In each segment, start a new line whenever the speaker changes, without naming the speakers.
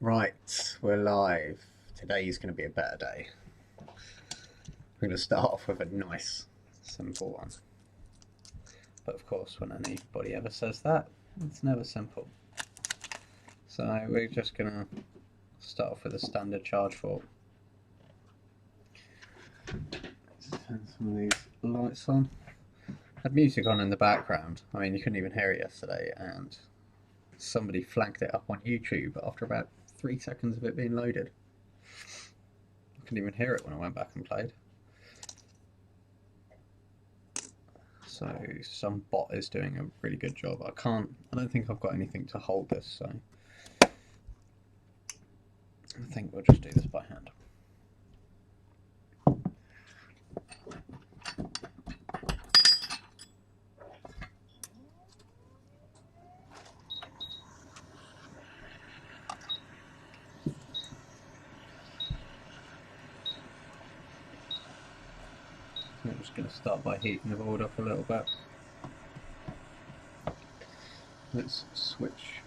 Right, we're live. Today's going to be a better day. We're going to start off with a nice, simple one. But of course, when anybody ever says that, it's never simple. So we're just going to start off with a standard charge fork. Turn some of these lights on. Had music on in the background. I mean, you couldn't even hear it yesterday, and somebody flagged it up on YouTube after about 3 seconds of it being loaded. I couldn't even hear it when I went back and played. So some bot is doing a really good job. I don't think I've got anything to hold this, so I think we'll just do this by hand. I'm just going to start by heating the board up a little bit. Let's switch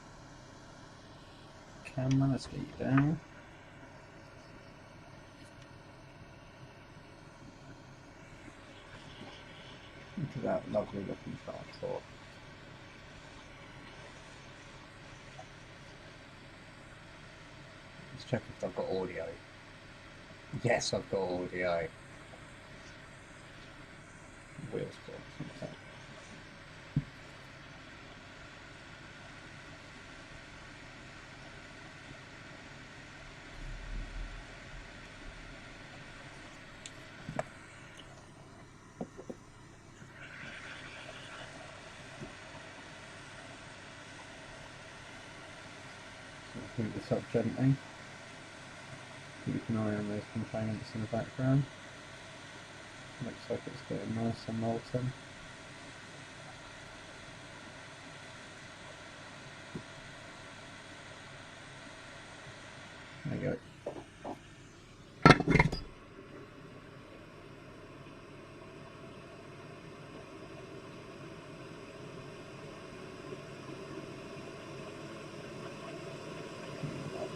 camera, let's get you down. Into that lovely looking charge fork. Let's check if I've got audio. Yes, I've got audio. Wheels for something. So heat this up gently. Keep an eye on those components in the background. Looks like it's getting nice and molten. There you go.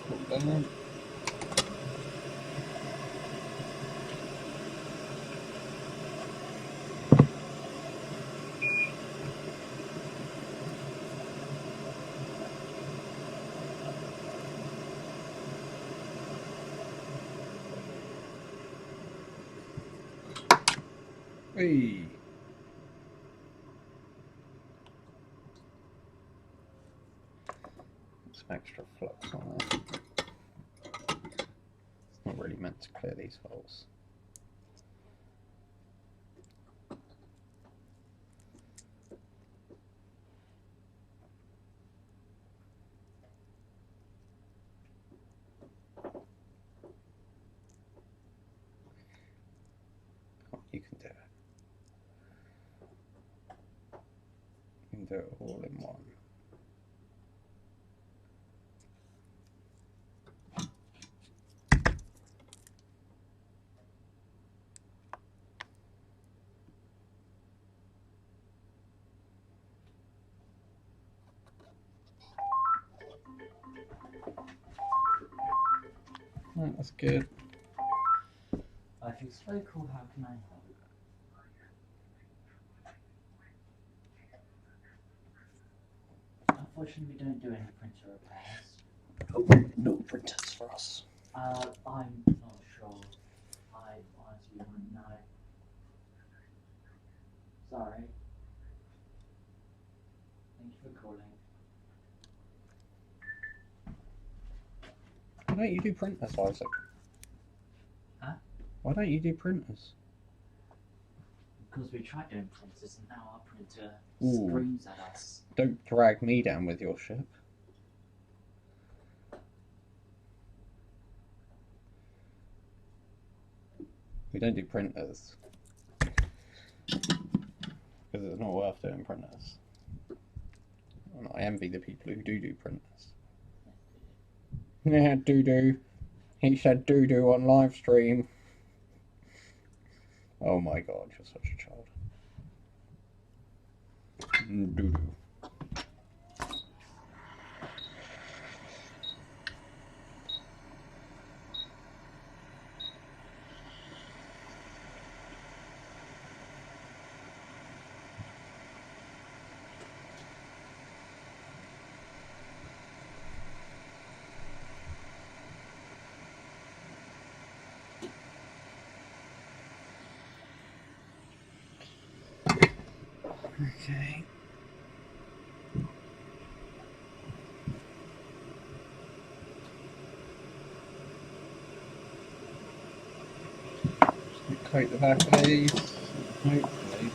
Put down. Hey. Some extra flux on there. It's not really meant to clear these holes. You can do it. You can do it all in one. Right, that's good.
Life is so cool, how can I help? Unfortunately, we don't do any printer repairs.
No printers for us.
I'm not sure. I honestly wouldn't know. Sorry. Thank you for calling.
Why don't you do printers, Isaac?
Huh?
Why don't you do printers?
Because we tried doing printers and now our printer
Ooh.
screams at us.
Don't drag me down with your ship. We don't do printers. Because it's not worth doing printers. And I envy the people who do printers. Yeah, doo-doo. He said doo-doo on live stream. Oh my god, you're such a child. Doo-doo. Okay. Just coat the back of these, hopefully.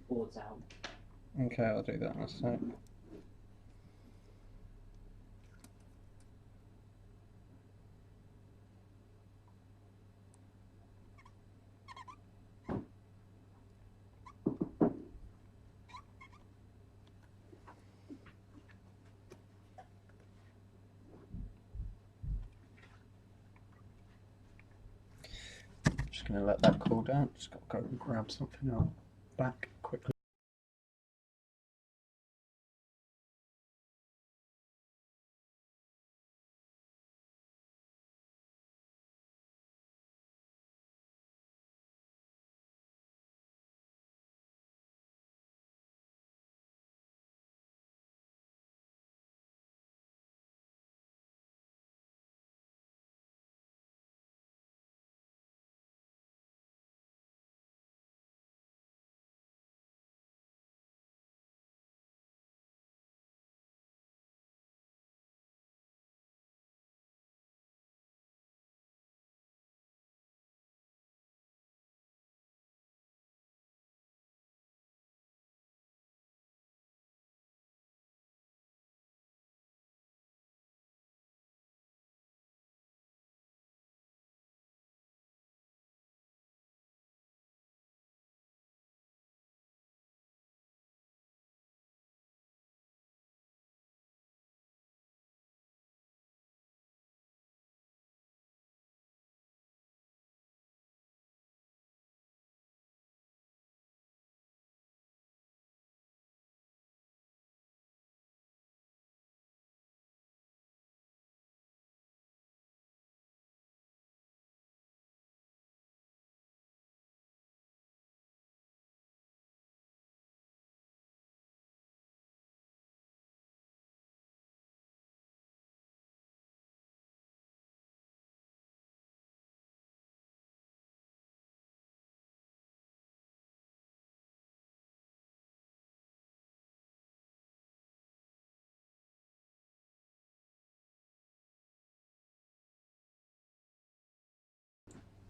Boards out.
Okay, I'll do that in a sec. Just going to let that cool down. Just got to go and grab something out back quickly.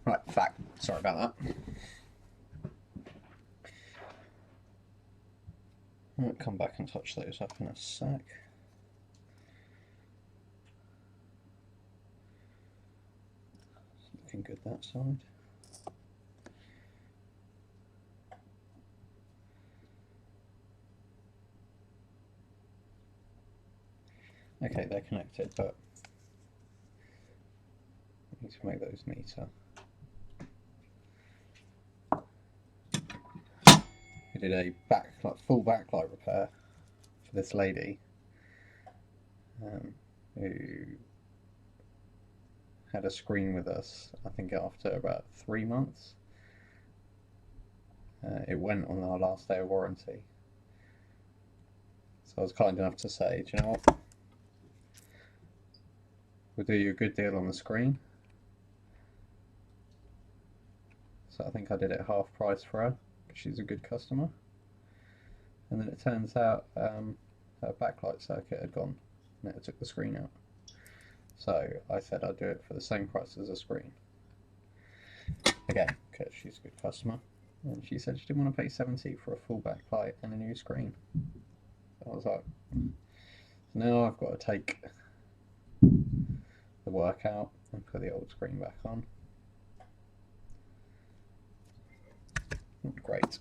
Right, fact. Sorry about that. I'll come back and touch those up in a sec. Looking good that side. Okay, they're connected, but I need to make those neater. We did a full backlight repair for this lady who had a screen with us, I think after about 3 months. It went on our last day of warranty. So I was kind enough to say, do you know what? We'll do you a good deal on the screen. So I think I did it half price for her, because she's a good customer. And then it turns out her backlight circuit had gone, and it took the screen out. So I said I'd do it for the same price as a screen. Again, because she's a good customer. And she said she didn't want to pay 70 for a full backlight and a new screen. So I was like, so now I've got to take the work out and put the old screen back on. Great.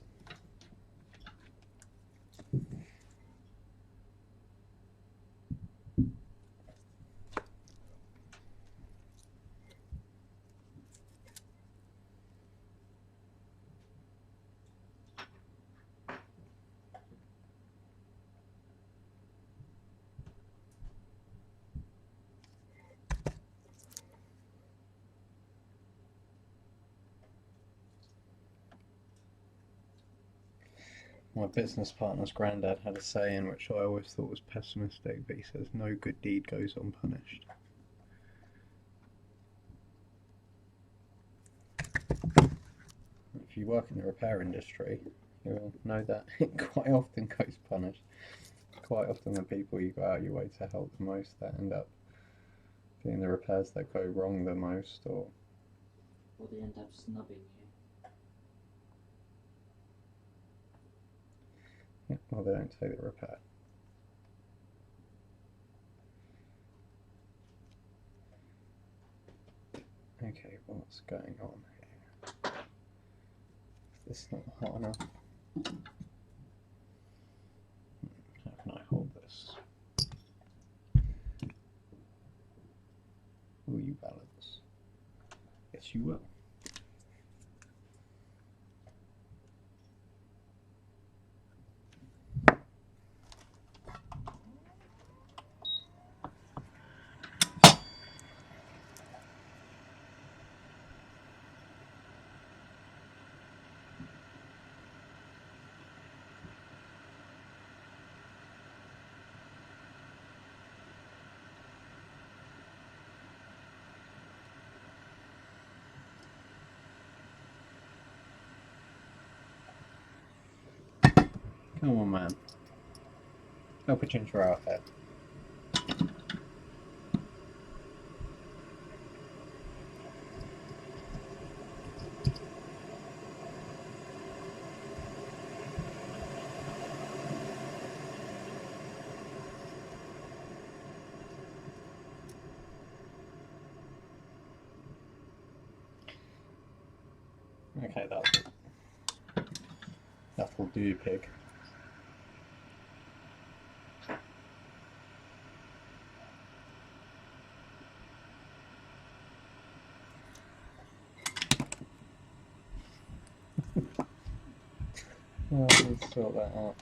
My business partner's granddad had a saying which I always thought was pessimistic, but he says no good deed goes unpunished. If you work in the repair industry, you'll know that it quite often goes punished. Quite often the people you go out your way to help the most that end up doing the repairs that go wrong the most, or
they end up snubbing you.
yeah, or they don't take the repair. Okay, what's going on here? Is this not hot enough? How can I hold this? Will you balance? Yes, you will. Come on, man. Help a ginger out there. Okay, that'll do, pig. Oh, let's sort that out.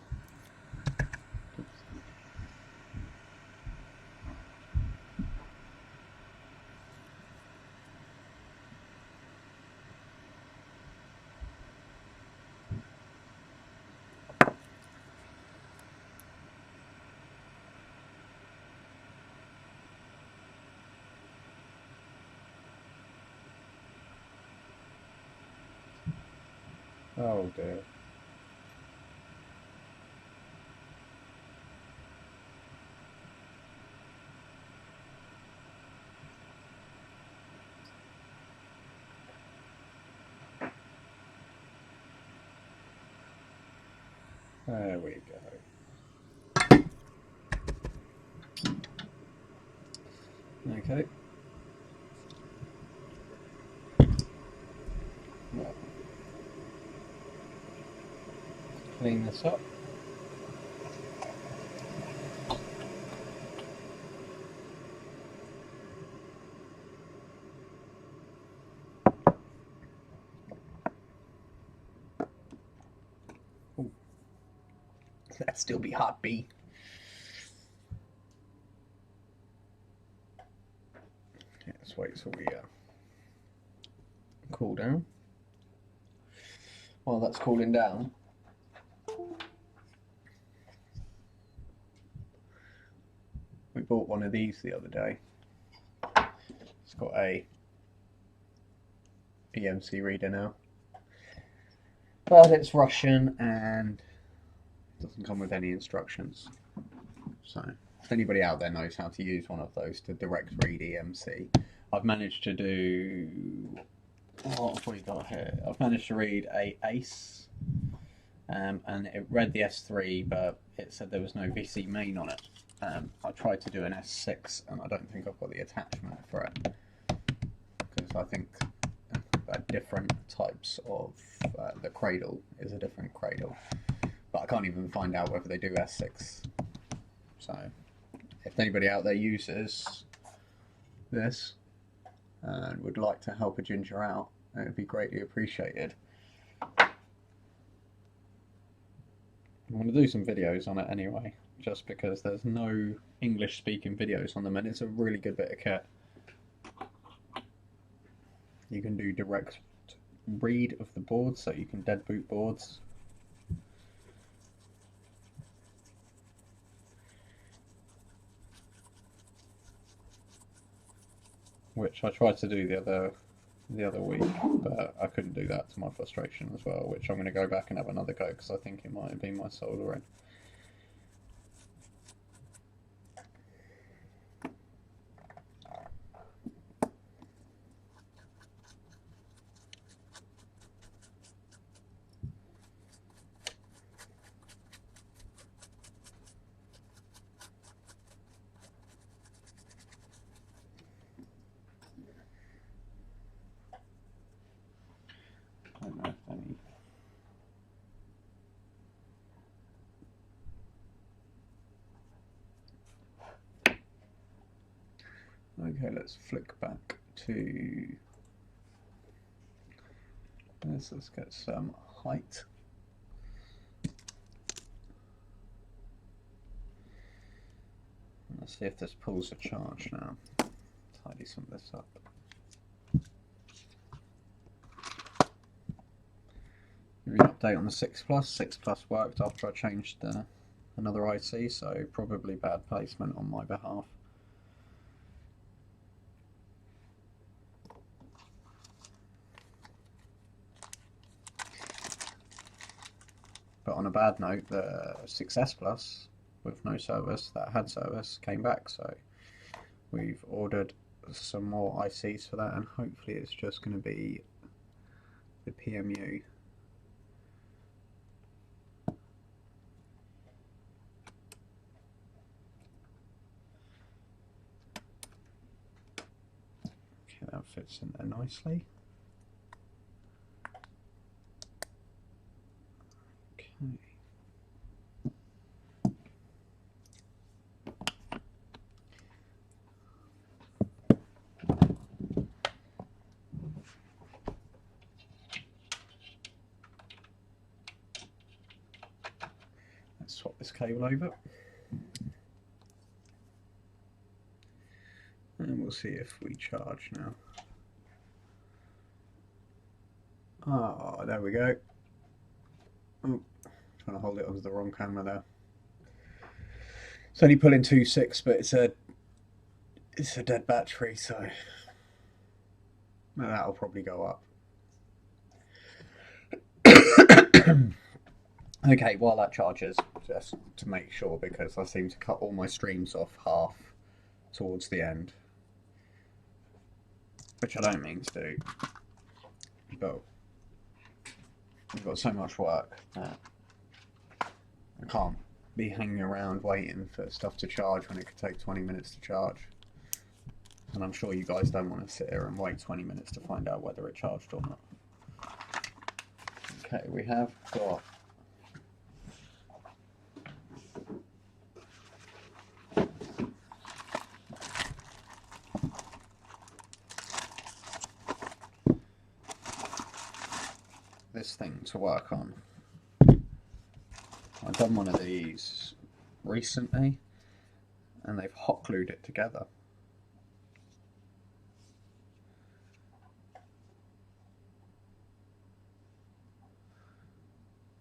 Oh dear. There we go. Okay. Well, clean this up. Ooh. That'd still be hot, B. Okay, let's wait till we cool down. While that's cooling down, we bought one of these the other day. It's got a EMC reader now, but it's Russian and doesn't come with any instructions. So if anybody out there knows how to use one of those to direct read EMC, I've managed to do, what have we got here? I've managed to read a ACE, and it read the S3, but it said there was no VC main on it. I tried to do an S6 and I don't think I've got the attachment for it, because I think different types of the cradle is a different cradle, but I can't even find out whether they do S6. So if anybody out there uses this and would like to help a ginger out, it would be greatly appreciated. I'm going to do some videos on it anyway, just because there's no English speaking videos on them, and it's a really good bit of kit. You can do direct read of the boards, so you can dead boot boards. which I tried to do the other week, but I couldn't do that to my frustration as well, which I'm going to go back and have another go because I think it might have been my soldering. I don't know if any. Okay, let's flick back to this. Let's get some height. Let's see if this pulls a charge now. Tidy some of this up. Give you an update on the 6 Plus. 6 Plus worked after I changed another IC, so probably bad placement on my behalf. But on a bad note, the 6S Plus with no service that had service came back, so we've ordered some more ICs for that, and hopefully it's just going to be the PMU. Okay, that fits in there nicely. Okay. Let's swap this cable over. And we'll see if we charge now. Ah, there we go. Oh, trying to hold it onto the wrong camera there. It's only pulling 2.6, but it's a dead battery, so that'll probably go up. Okay, while that charges, just to make sure, because I seem to cut all my streams off half towards the end, which I don't mean to do, but I've got so much work that I can't be hanging around waiting for stuff to charge when it could take 20 minutes to charge. And I'm sure you guys don't want to sit here and wait 20 minutes to find out whether it charged or not. Okay, we have got this thing to work on. I've done one of these recently and they've hot glued it together.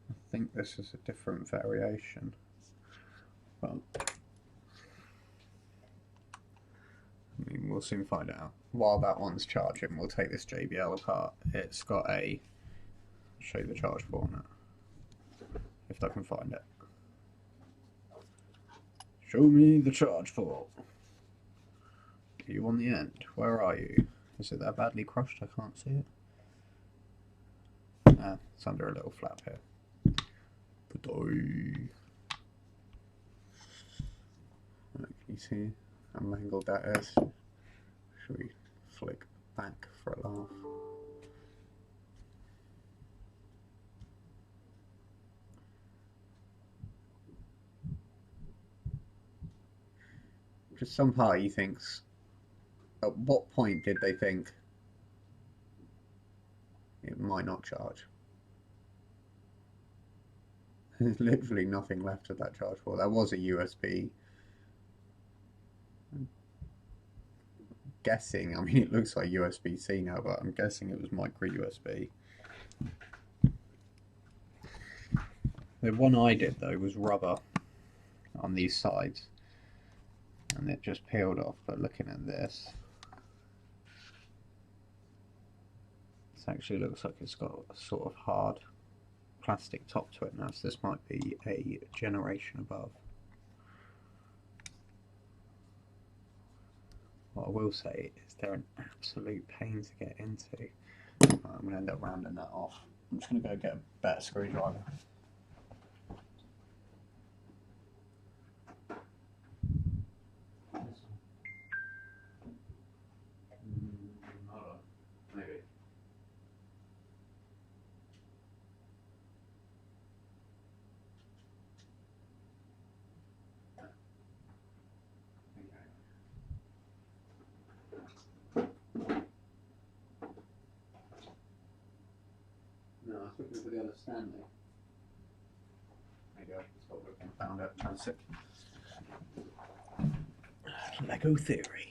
I think this is a different variation, but I mean, we'll soon find out. While that one's charging, we'll take this JBL apart. It's got a, I'll show you the charge port on it, if I can find it. Show me the charge port. Are you on the end? Where are you? Is it that badly crushed I can't see it? Ah, it's under a little flap here. Can you see how mangled that is? Should we flick back for a laugh? Just some part of you thinks, at what point did they think it might not charge? There's literally nothing left of that charge port. That was a USB. I'm guessing, I mean it looks like USB-C now, but I'm guessing it was micro USB. The one I did though was rubber on these sides and it just peeled off, but looking at this, This actually looks like it's got a sort of hard plastic top to it now, so this might be a generation above. What I will say is they're an absolute pain to get into. I'm going to end up rounding that off. I'm just going to go get a better screwdriver. Hold on, maybe. No, I was looking for the other Stanley. Maybe I just got looking, found it. Classic. Lego theory.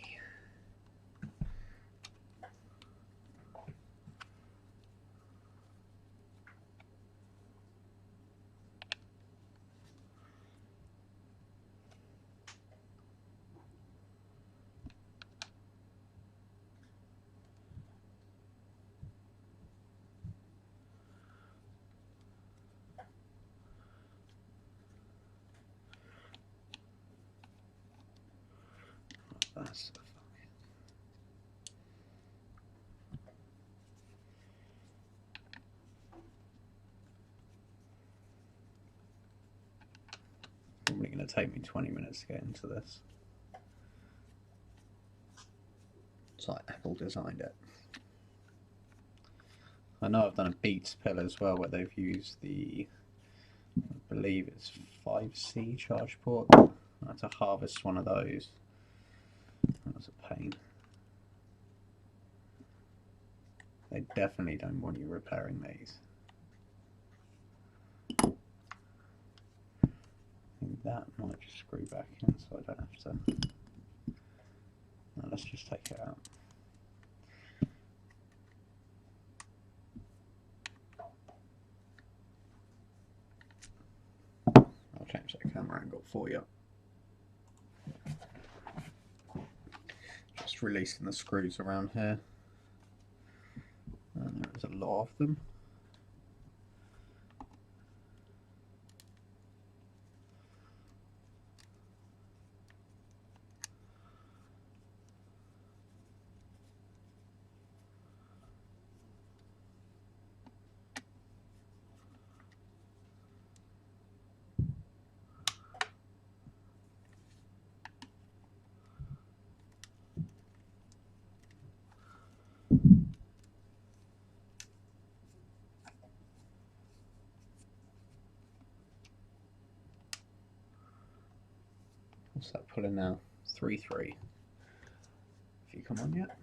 That's probably going to take me 20 minutes to get into this. It's like Apple designed it. I know I've done a Beats pill as well where they've used the, I believe it's 5C charge port. I had to harvest one of those. That was a pain. They definitely don't want you repairing these. I think that might just screw back in so I don't have to. No, let's just take it out. I'll change that camera angle for you. Just releasing the screws around here. And there is a lot of them. What's that pulling now? 3.3. Have you come on yet?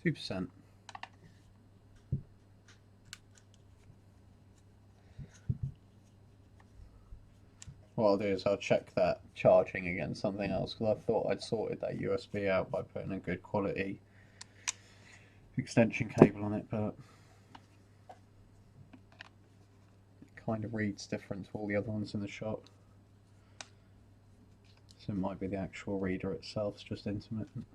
2%. What I'll do is I'll check that charging against something else because I thought I'd sorted that USB out by putting a good quality extension cable on it, but it kind of reads different to all the other ones in the shop. So it might be the actual reader itself, it's just intermittent.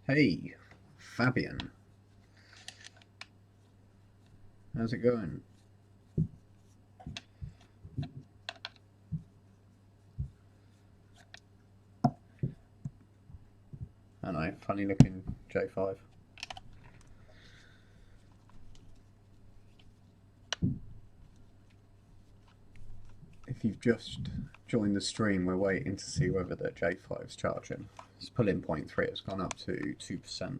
Hey, Fabian. How's it going? I know, funny looking J5. If you've just joined the stream, we're waiting to see whether the J5's charging. It's pulling 0.3, it's gone up to 2%.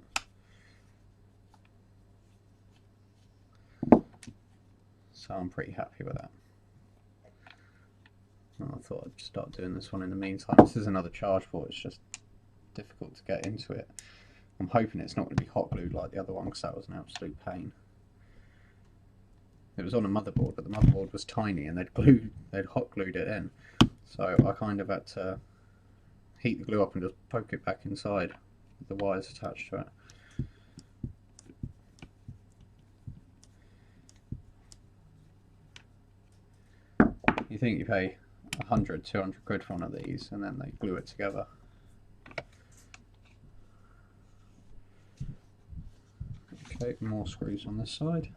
So I'm pretty happy with that. Well, I thought I'd start doing this one in the meantime. This is another charge port, it's just difficult to get into it. I'm hoping it's not going to be hot glued like the other one because that was an absolute pain. It was on a motherboard, but the motherboard was tiny and they'd hot glued it in. So I kind of had to heat the glue up and just poke it back inside with the wires attached to it. You think you pay 100, 200 quid for one of these and then they glue it together. Okay, more screws on this side.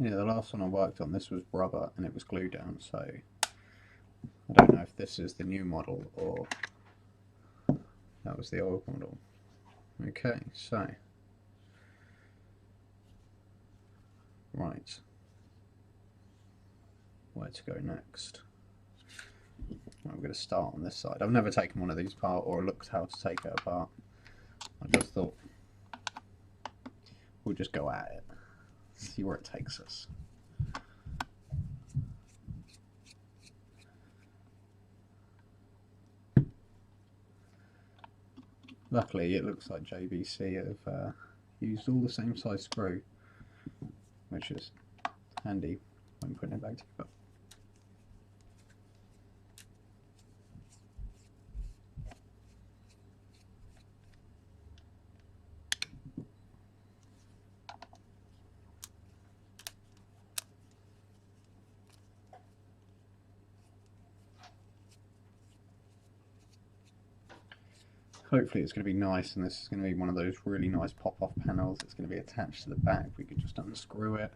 Yeah, the last one I worked on, this was rubber and it was glued down, so I don't know if this is the new model or that was the old model. Okay, so right, where to go next? I'm going to start on this side. I've never taken one of these apart or looked how to take it apart. I just thought we'll just go at it, see where it takes us. Luckily it looks like JVC have used all the same size screw, which is handy when putting it back together. Hopefully it's going to be nice, and this is going to be one of those really nice pop-off panels. It's going to be attached to the back. We could just unscrew it,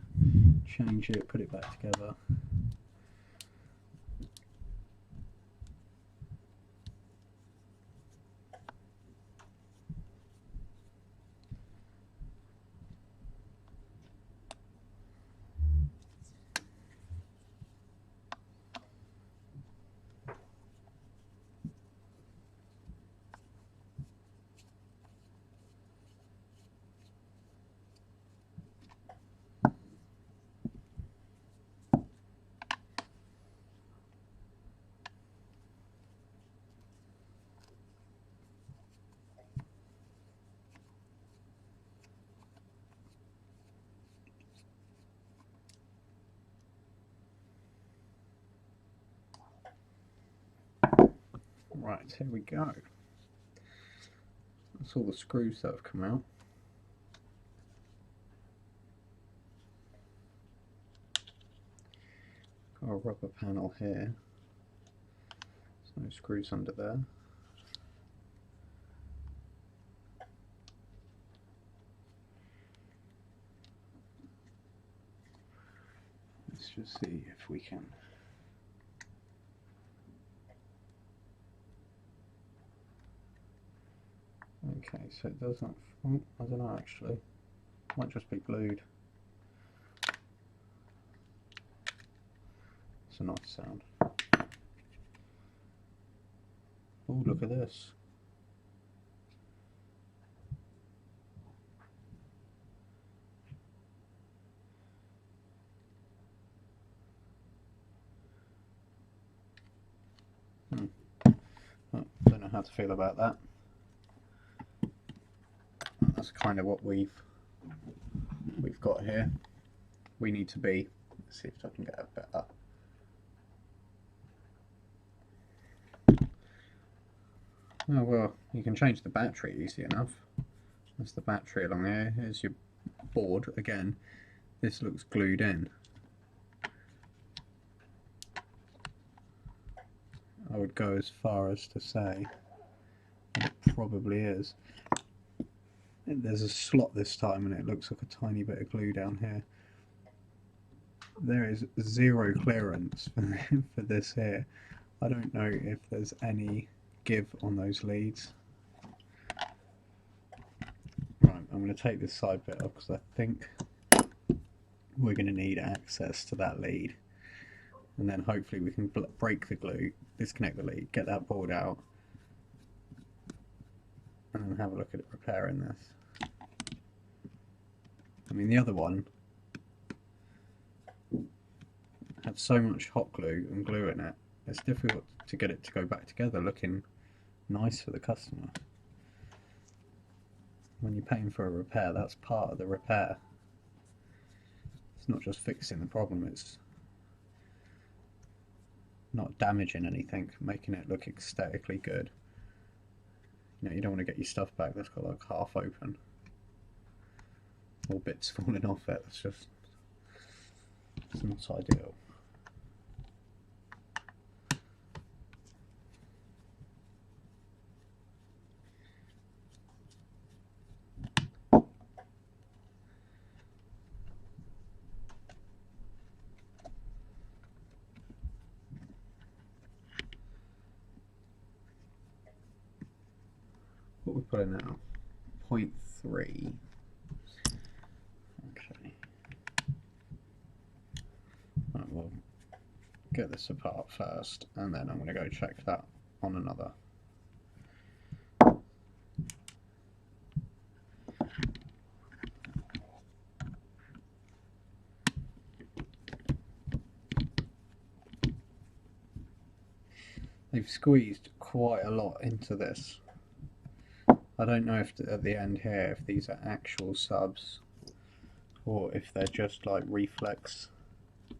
change it, put it back together. Right, here we go. That's all the screws that have come out. Got a rubber panel here. There's no screws under there. Let's just see if we can. Okay, so it doesn't. Oh, I don't know actually. Might just be glued. It's a nice sound. Oh, look at this. Oh, don't know how to feel about that. That's kind of what we've got here. We need to be. Let's see if I can get a bit up. Oh well, you can change the battery easy enough. That's the battery along there. Here's your board again. This looks glued in. I would go as far as to say that it probably is. There's a slot this time and it looks like a tiny bit of glue down here. There is zero clearance for this here. I don't know if there's any give on those leads. Right, I'm going to take this side bit off because I think we're going to need access to that lead. And then hopefully we can break the glue, disconnect the lead, get that board out, and then have a look at it repairing this. I mean, the other one had had so much hot glue and glue in it, it's difficult to get it to go back together looking nice for the customer. When you're paying for a repair, that's part of the repair. It's not just fixing the problem, it's not damaging anything, making it look aesthetically good. You know, you don't want to get your stuff back that's got like half open or bits falling off it. It's not ideal. What we put in now? 0.3. Okay. Right, we'll get this apart first, and then I'm going to go check that on another. They've squeezed quite a lot into this. I don't know if at the end here if these are actual subs or if they're just like reflex. I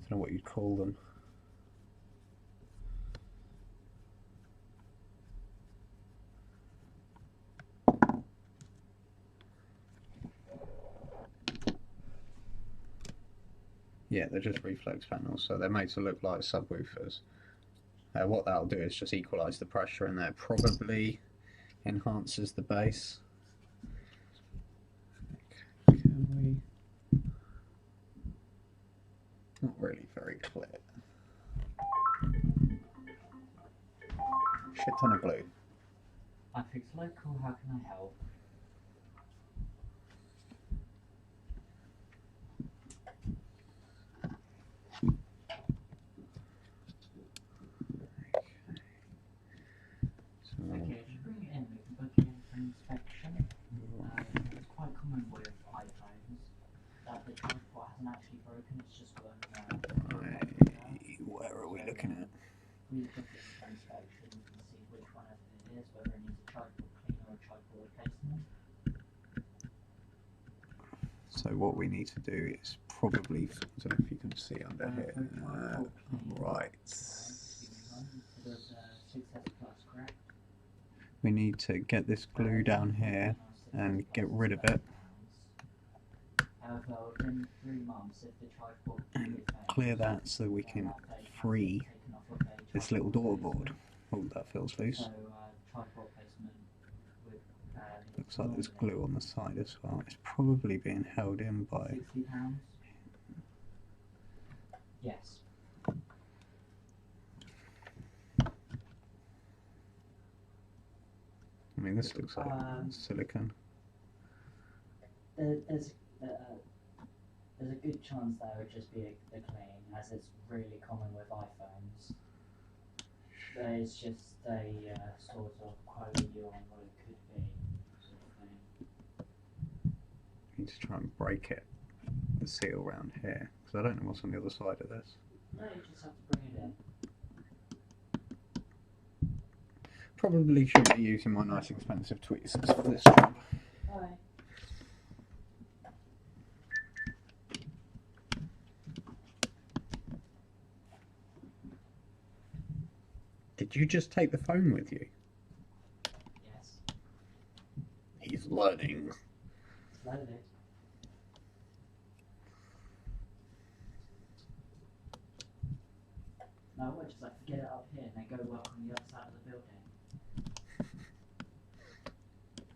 don't know what you'd call them. Yeah, they're just reflex panels, so they're made to look like subwoofers. What that'll do is just equalise the pressure in there. Probably enhances the bass. Can we? Not really very clear. Shit ton of glue.
I fix local, how can I help? Okay, if you bring it in, we can book you in for an inspection. It's quite common with iPhones that the tripod hasn't actually broken, it's just worn
Where are we looking at?
We book it for inspection, we can see which one of it is, whether it needs a tripod cleaner or a tripod replacement.
So what we need to do is probably, I don't know if you can see under here, right. We need to get this glue down here and get rid of it and clear that so we can free this little door board. Oh, that feels loose. Looks like there's glue on the side as well. It's probably being held in by...
£60? Yes.
I mean, this looks like silicone.
There's a good chance that it would just be a clean, as it's really common with iPhones. There's just a sort of quote you on what it could be, sort of thing.
Need to try and break it, the seal around here, because I don't know what's on the other side of this.
No, you just have to bring it in.
Probably should be using my nice expensive tweezers for this job.
Bye.
Did you just take the phone with you?
Yes.
He's learning.
Loaded it. No, I just like to get it up here and then go work on the other side of the building.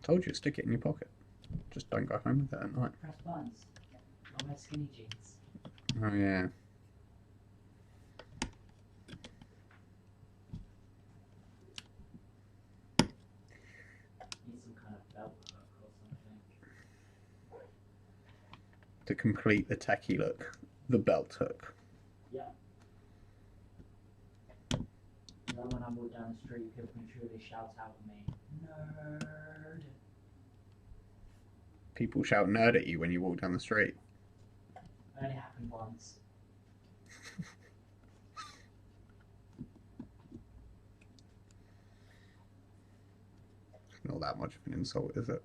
Told you, stick it in your pocket. Just don't go home with it at night.
Press buttons. I wear skinny jeans.
Oh yeah.
Need some kind of belt hook or something.
To complete the techie look, the belt hook.
Yeah. And then when I walk down the street, people can truly shout out at me, "Nerd!"
People shout nerd at you when you walk down the street.
only happened once.
Not that much of an insult, is it?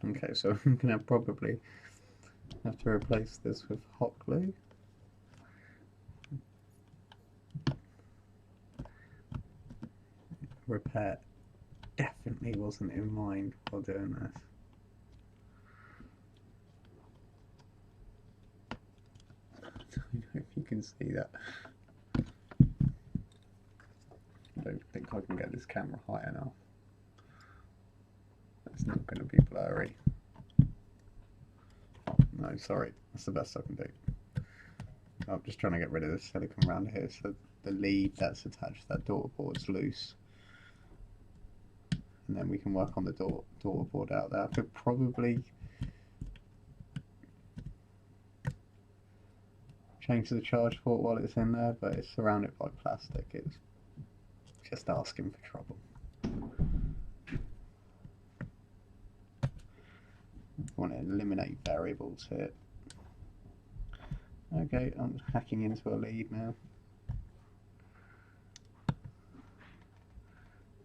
Okay, so I'm going to probably have to replace this with hot glue. Repair definitely wasn't in mind while doing this. I don't know if you can see that. I don't think I can get this camera high enough. It's not going to be blurry. No, sorry, that's the best I can do. I'm just trying to get rid of this silicone around here so the lead that's attached to that daughter board's loose. And then we can work on the daughter board out there. I could probably change the charge port while it's in there, but it's surrounded by plastic. It's just asking for trouble. I want to eliminate variables here. Okay, I'm hacking into a lead now.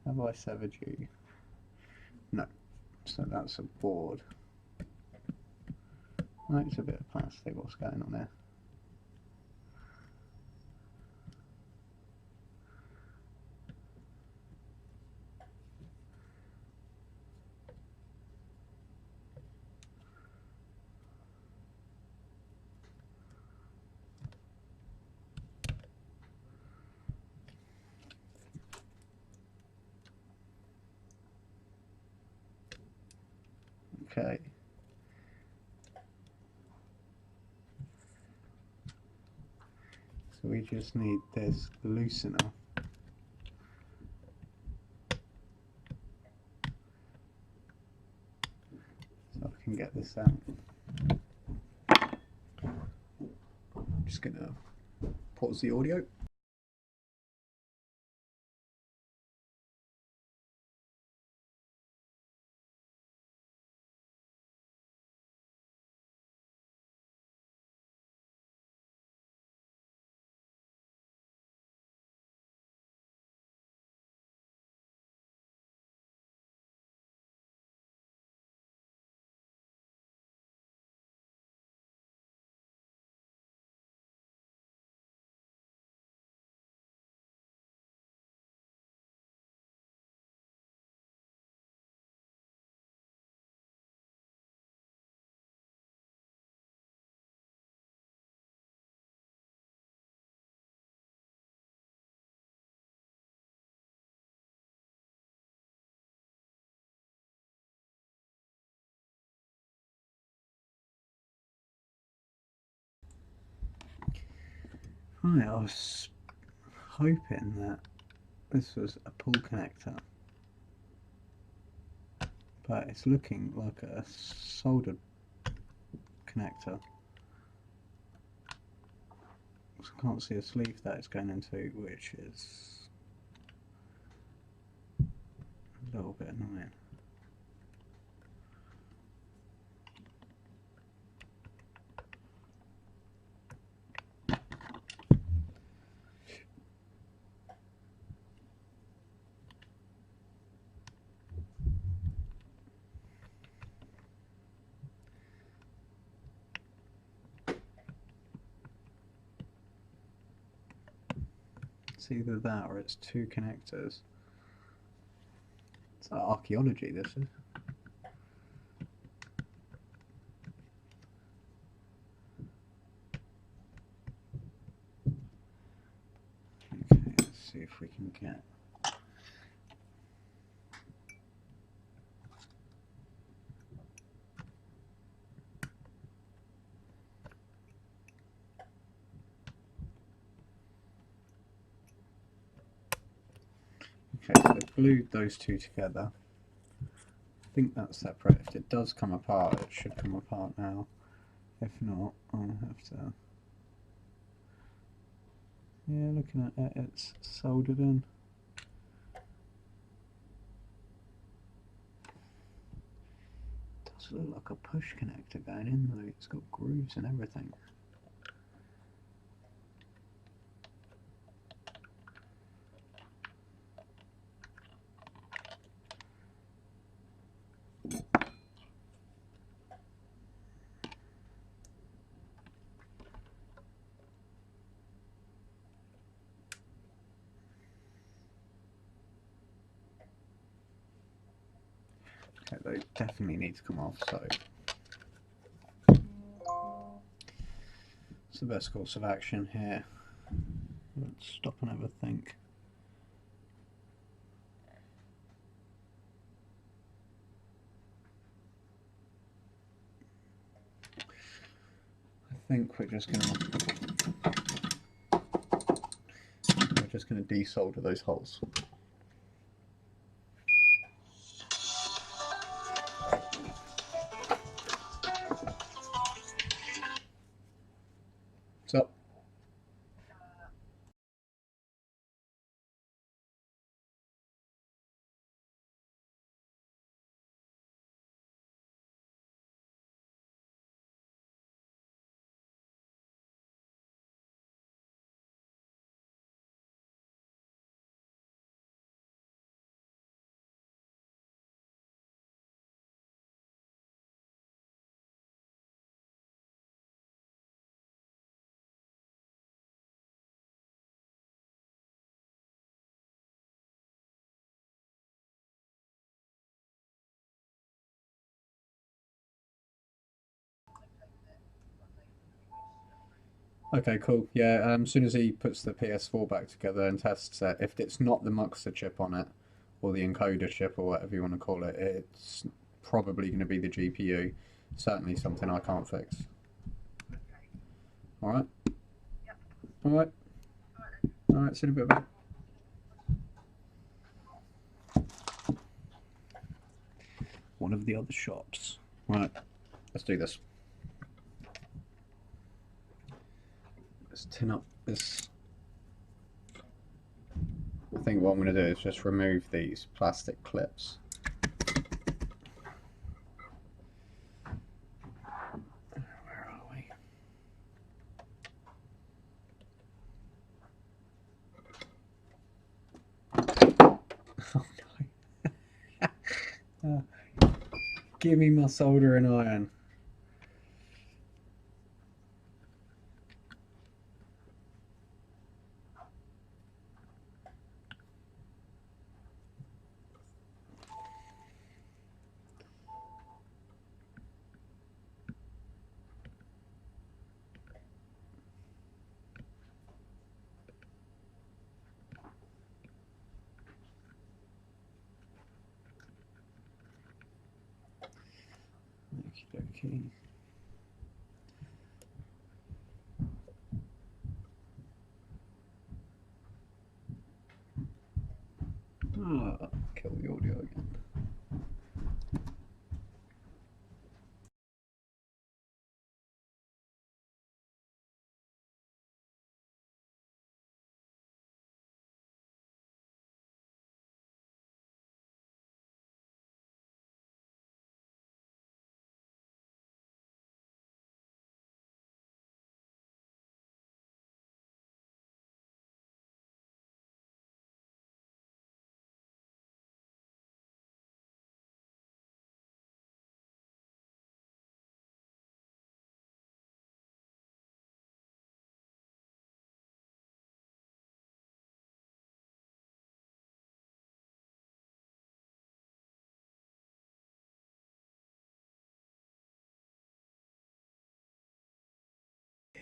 Have I severed you? No. So that's a board. No, it's a bit of plastic. What's going on there? Okay. So we just need this loose enough. So I can get this out. I'm just gonna pause the audio. Right, I was hoping that this was a pull connector, but it's looking like a soldered connector. So I can't see a sleeve that it's going into, which is a little bit annoying. It's either that or it's two connectors. It's like archaeology, this is. Okay, let's see if we can get. Okay, so I've glued those two together. I think that's separate. If it does come apart, it should come apart now. If not, I'll have to. Yeah, looking at it, it's soldered in. Does look like a push connector going in though. It's got grooves and everything. Okay, they definitely need to come off, so it's the best course of action here. Let's stop and have a think. I think we're just gonna desolder those holes. So okay, cool. Yeah, as soon as he puts the PS4 back together and tests it, if it's not the Muxa chip on it, or the encoder chip, or whatever you want to call it, it's probably going to be the GPU. Certainly something I can't fix. Alright? Alright. Alright, see you in a bit, mate. One of the other shops. Right, let's do this. Let's tin up this. I think what I'm going to do is just remove these plastic clips. Where are we? Oh no. Give me my soldering iron. Okay. Ah, kill the audio again.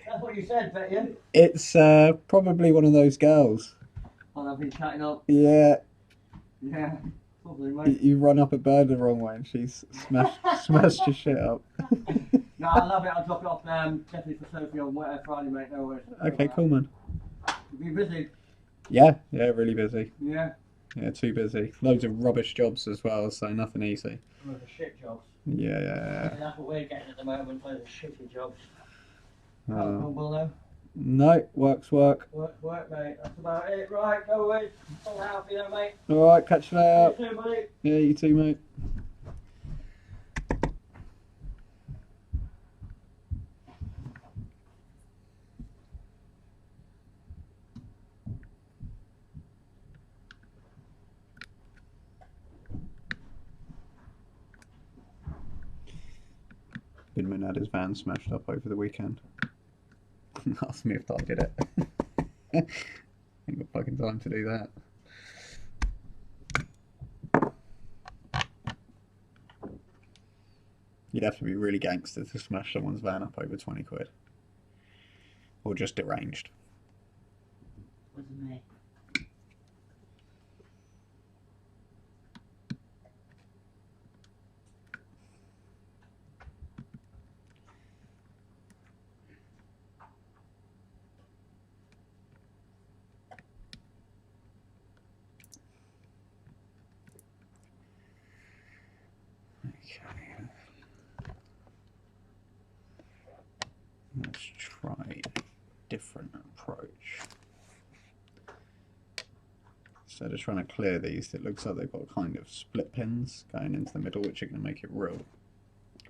That's what you said, bet you.
It's probably one of those girls.
Oh, I've been chatting up.
Yeah.
Yeah, probably, mate.
You run up a bird the wrong way and she's smashed your shit up.
No, I love it. I'll drop it off definitely for Sophie on Friday, mate. No worries.
Okay, cool, man.
You been busy?
Yeah, really busy.
Yeah.
Yeah, too busy. Loads of rubbish jobs as well, so nothing easy.
Loads of shit jobs.
Yeah.
That's what we're getting at the moment, for the shitty jobs.
Uh,
Well, no.
no, work.
Work, mate. That's about it. Right, go away. All out for you, mate.
Alright, catch you later.
You too, buddy.
Yeah, you too, mate. Binman had his van smashed up over the weekend. Asked me if I did it. Ain't got fucking time to do that. You'd have to be really gangster to smash someone's van up over 20 quid. Or just deranged.
Wasn't me.
Okay. Let's try a different approach. Instead of trying to clear these, it looks like they've got kind of split pins going into the middle, which are going to make it real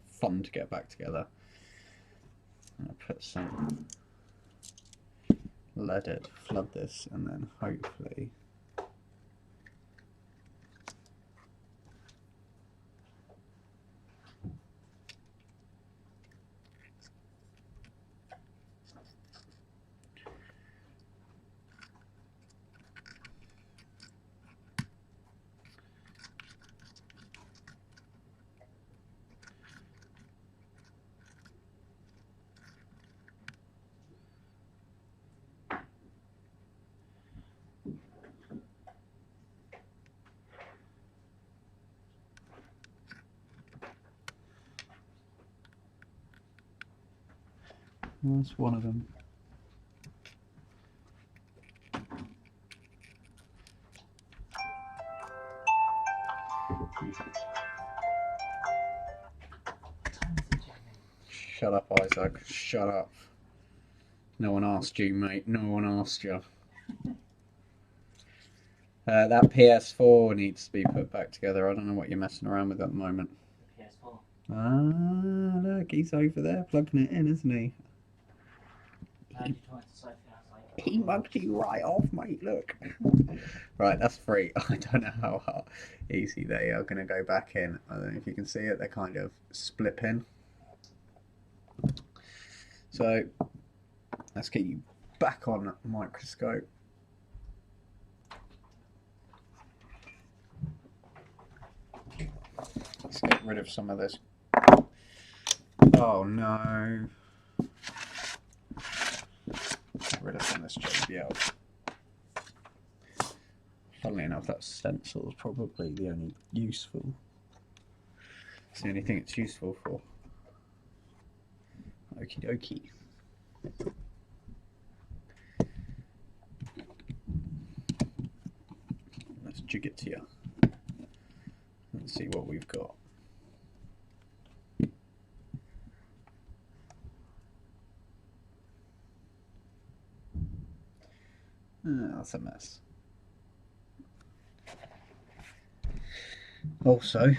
fun to get back together. I'll put some leaded, flood this, and then hopefully that's one of them. Shut up, Isaac. Shut up. No one asked you, mate. No one asked you. That PS4 needs to be put back together. I don't know what you're messing around with at the moment.
PS4.
Ah, look, he's over there plugging it in, isn't he? He mugged you right off, mate, look. Right, that's free. I don't know how easy they are going to go back in. I don't know if you can see it, they're kind of split pin. So, let's get you back on microscope. Let's get rid of some of this. Oh no. Get rid of some of this JBL. Funnily enough, that stencil is probably the only useful. It's the only thing it's useful for. Okie dokie. Let's jig it to you. Let's see what we've got. That's a mess. Also,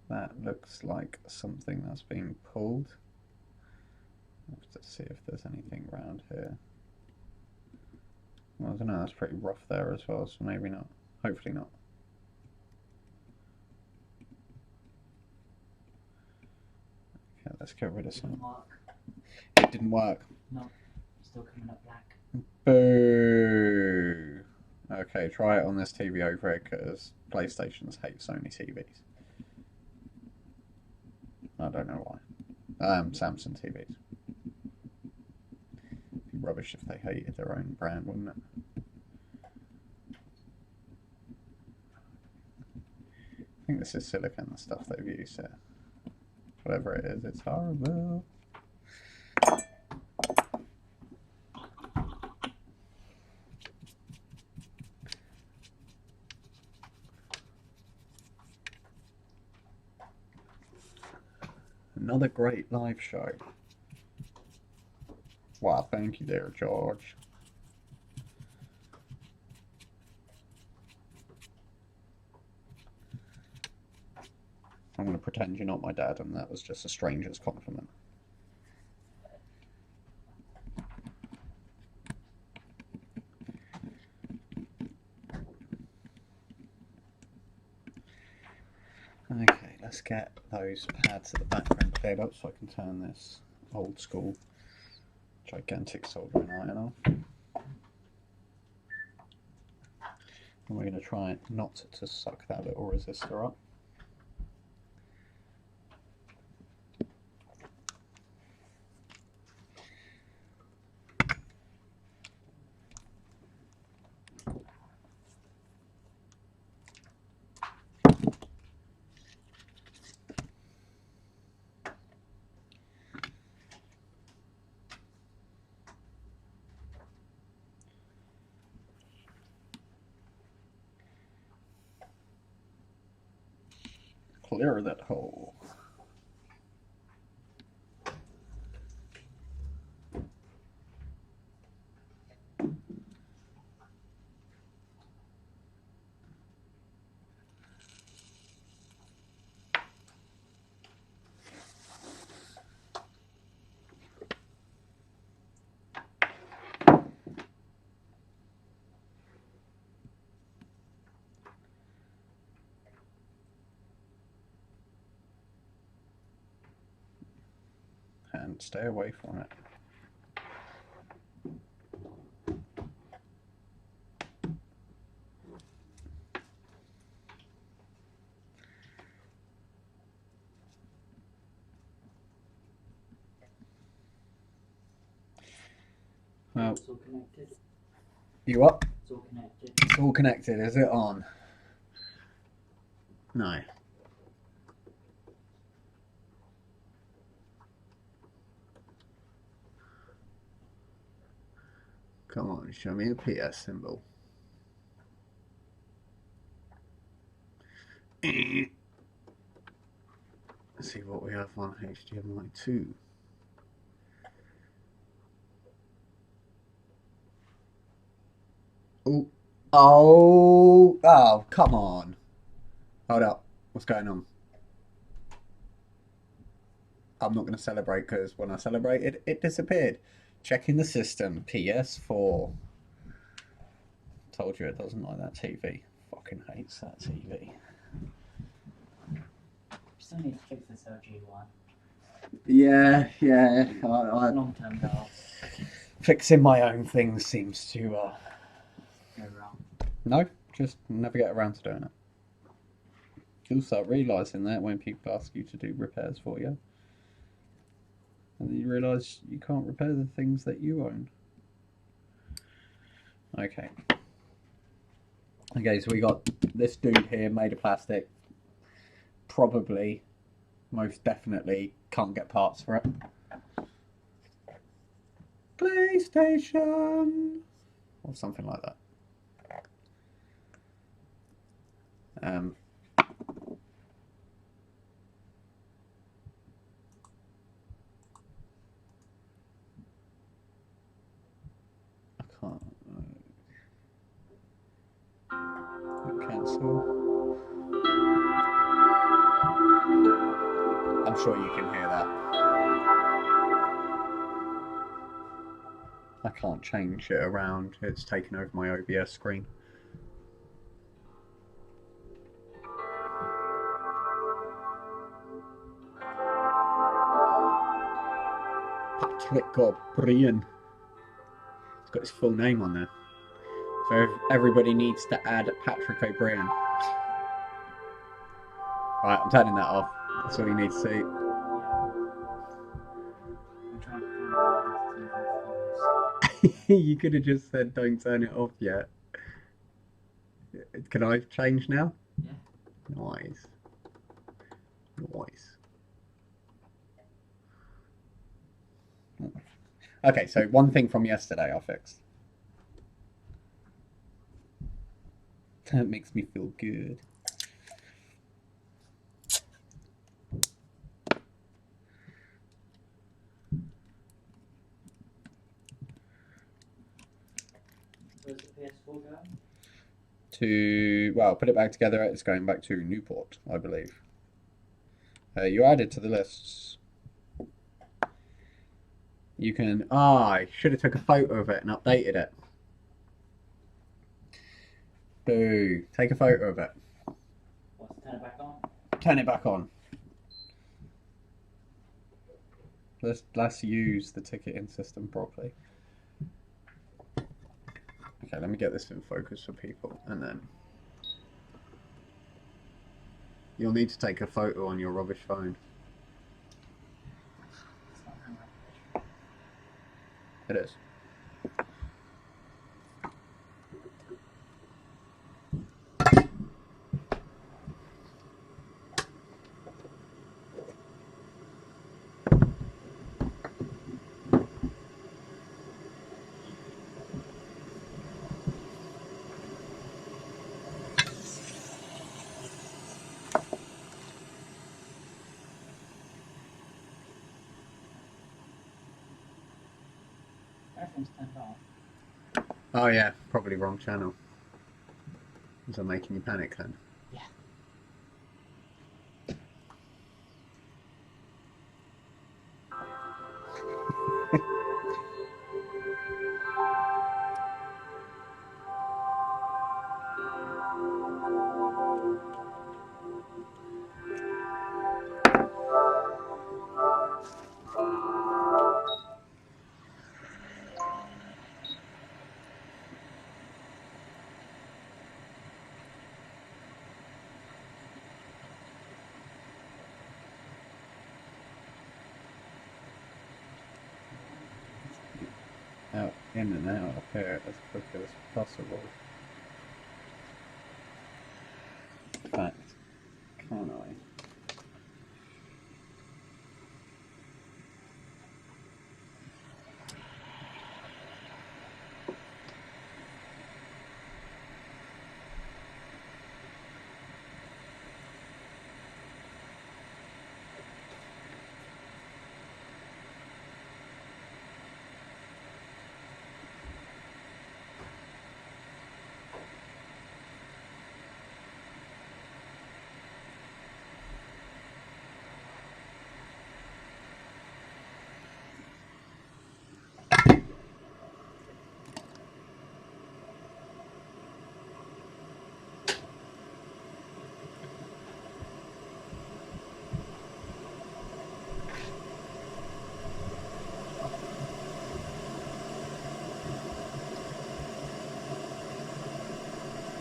that looks like something that's being pulled. I'll have to see if there's anything around here. Well, I don't know, that's pretty rough there as well, so maybe not. Hopefully not. Okay, let's get rid of some. It didn't work.
No, still coming up black.
Boo! Okay, try it on this TV over here because PlayStations hate Sony TVs. I don't know why. Samsung TVs. It'd be rubbish if they hated their own brand, wouldn't it? I think this is silicone, the stuff they've used here. Whatever it is, it's horrible. another great live show. Wow, thank you there, George. I'm going to pretend you're not my dad and that was just a stranger's compliment. Okay, let's get those pads at the background cleared up so I can turn this old school gigantic soldering iron off. And we're going to try not to suck that little resistor up. Clear that hole. And stay away from it. Well,
It's all connected.
You up?
It's all connected.
It's all connected. Is it on? No. Come on, show me a PS symbol. Let's see what we have on HDMI 2. Oh, come on. Hold up. What's going on? I'm not going to celebrate because when I celebrated, it disappeared. Checking the system. PS4. Told you it doesn't like that TV. Fucking hates that TV.
Still need to fix this LG one.
Yeah.
Long-term goal.
Fixing my own things seems to
Go wrong.
no, just never get around to doing it. You'll start realising that when people ask you to do repairs for you. And then you realise you can't repair the things that you own. Okay. Okay, so we got this dude here made of plastic. Probably, most definitely, can't get parts for it. PlayStation! Or something like that. I can't. Cancel. I'm sure you can hear that. I can't change it around. It's taken over my OBS screen. Patrick O'Brien. It's got his full name on there. So everybody needs to add Patrick O'Brien. Right, I'm turning that off. That's all you need to see.
I'm trying to find
You could have just said don't turn it off yet. Can I change now?
Yeah.
Nice. Okay, so one thing from yesterday I fixed. That makes me feel good. to, well, put it back together. It's going back to Newport, I believe. You added to the lists. You can, I should have took a photo of it and updated it. Boo, take a photo of it.
What, turn it back on?
Turn it back on. Let's use the ticketing system properly. Okay, let me get this in focus for people, and then you'll need to take a photo on your rubbish phone.
It's not how I
It is.
Everything's turned off.
Oh yeah, probably wrong channel. Was I making you panic then?
Yeah.
Out, in and out of here as quick as possible. In fact, can I?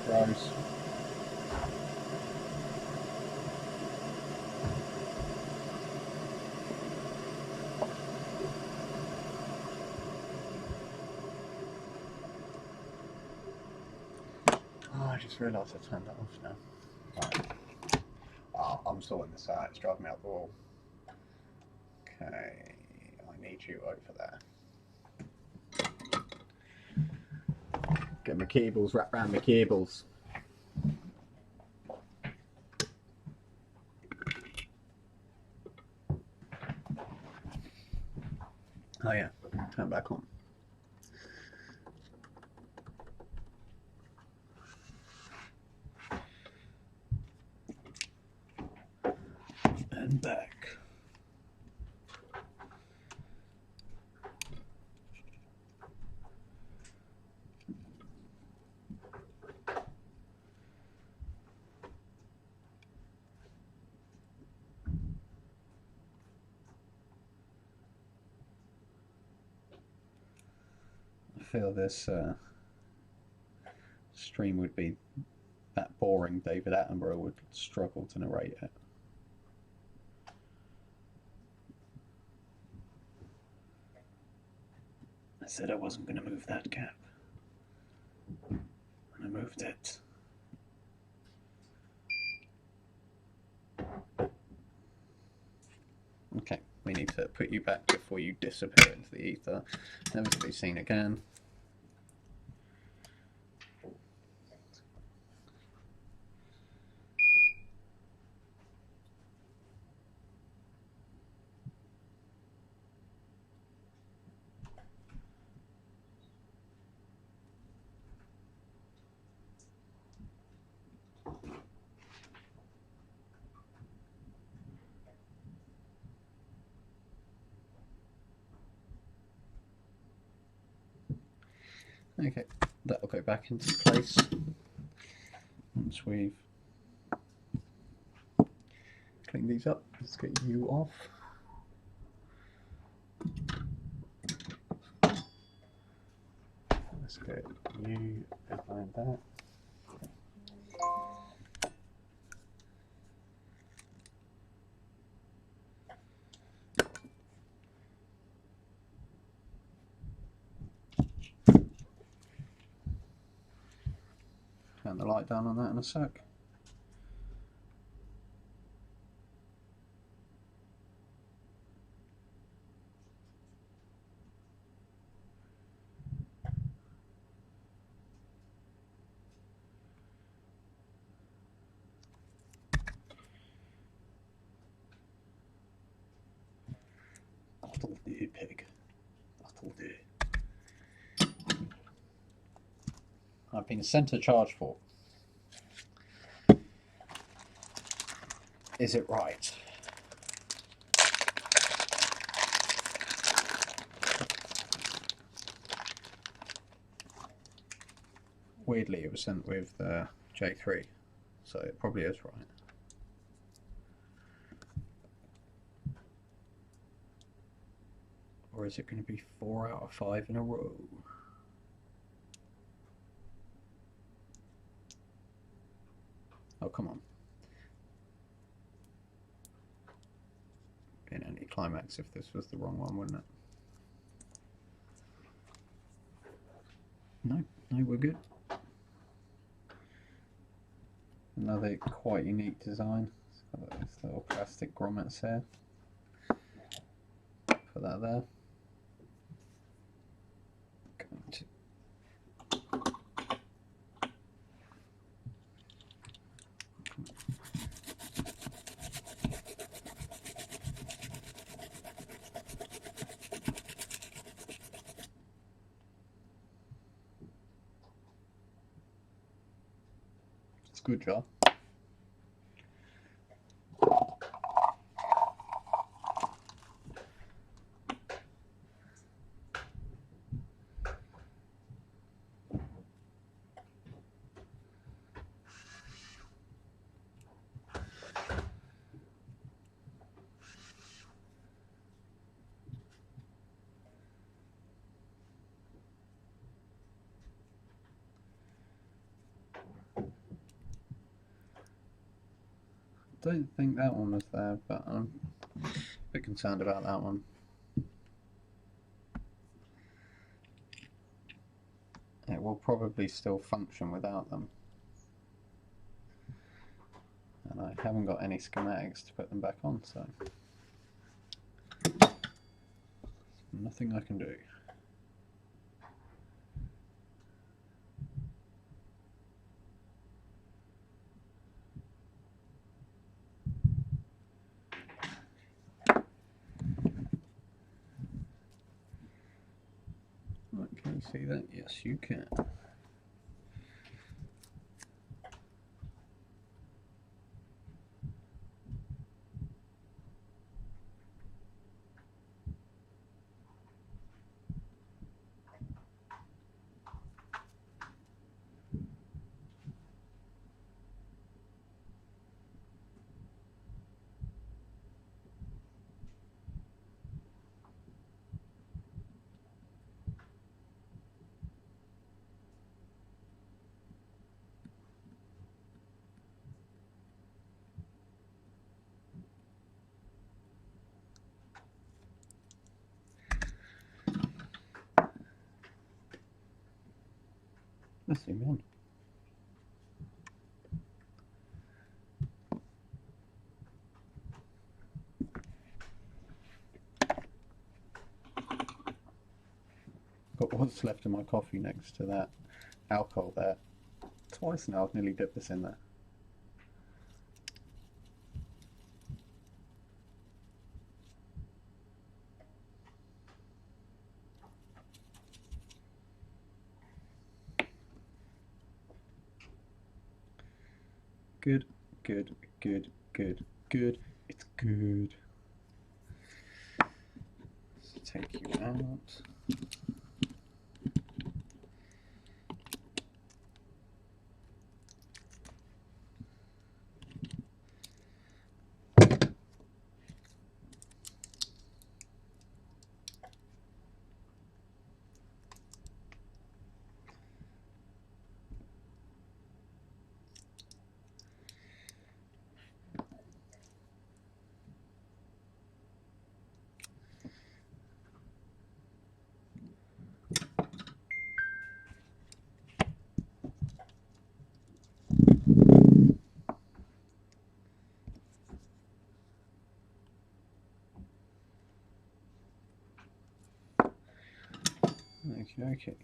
Gross. Oh, I just realised I turned that off now. Right. Oh, I'm sorting this out. It's driving me up the wall. Okay, I need you over there. Get my cables wrapped around my cables. Oh yeah, turn back on. And back. I feel this stream would be that boring. David Attenborough would struggle to narrate it. I said I wasn't going to move that gap, and I moved it. Okay, we need to put you back before you disappear into the ether, never to be seen again. Okay, that'll go back into place once we've cleaned these up. Let's get you off. Let's get you behind that. Turn the light down on that in a sec. That'll do, pig. That'll do. I've been sent a charge for. Is it right? Weirdly, it was sent with the J3, so it probably is right. Or is it going to be 4 out of 5 in a row? Oh, come on. Be an anticlimax if this was the wrong one, wouldn't it? No, we're good. Another quite unique design. It's got this little plastic grommets here. Put that there. Going to it's a good job. I don't think that one was there, but I'm a bit concerned about that one. It will probably still function without them. And I haven't got any schematics to put them back on, so nothing I can do. Can you see that? Yes, you can. Let's zoom in. Got what's left of my coffee next to that alcohol there. Twice now I've nearly dipped this in there. Good, good, good, good, good. It's good. Let's take you out. Okay.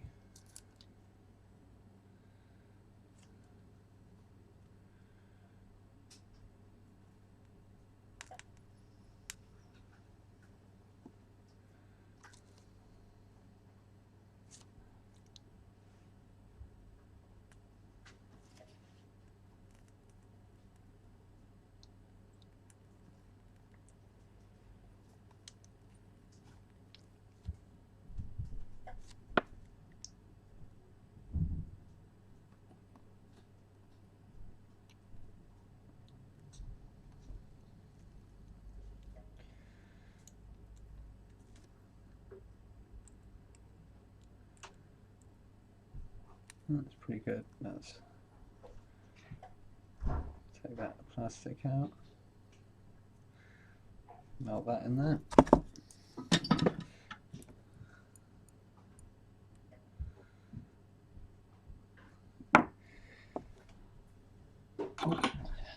That's pretty good. Let's take that plastic out. Melt that in there.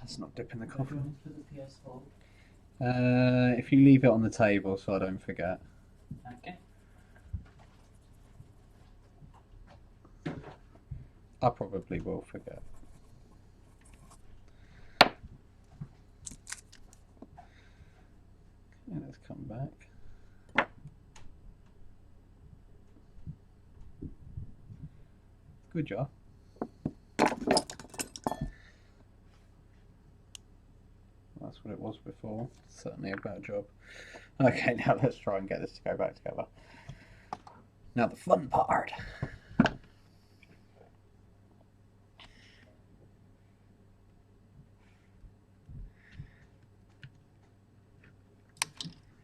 That's not dipping the coffee.
For the PS4.
If you leave it on the table so I don't forget.
Okay.
I probably will forget. Okay, let's come back. Good job. That's what it was before. Certainly a better job. Okay, now let's try and get this to go back together. Now the fun part.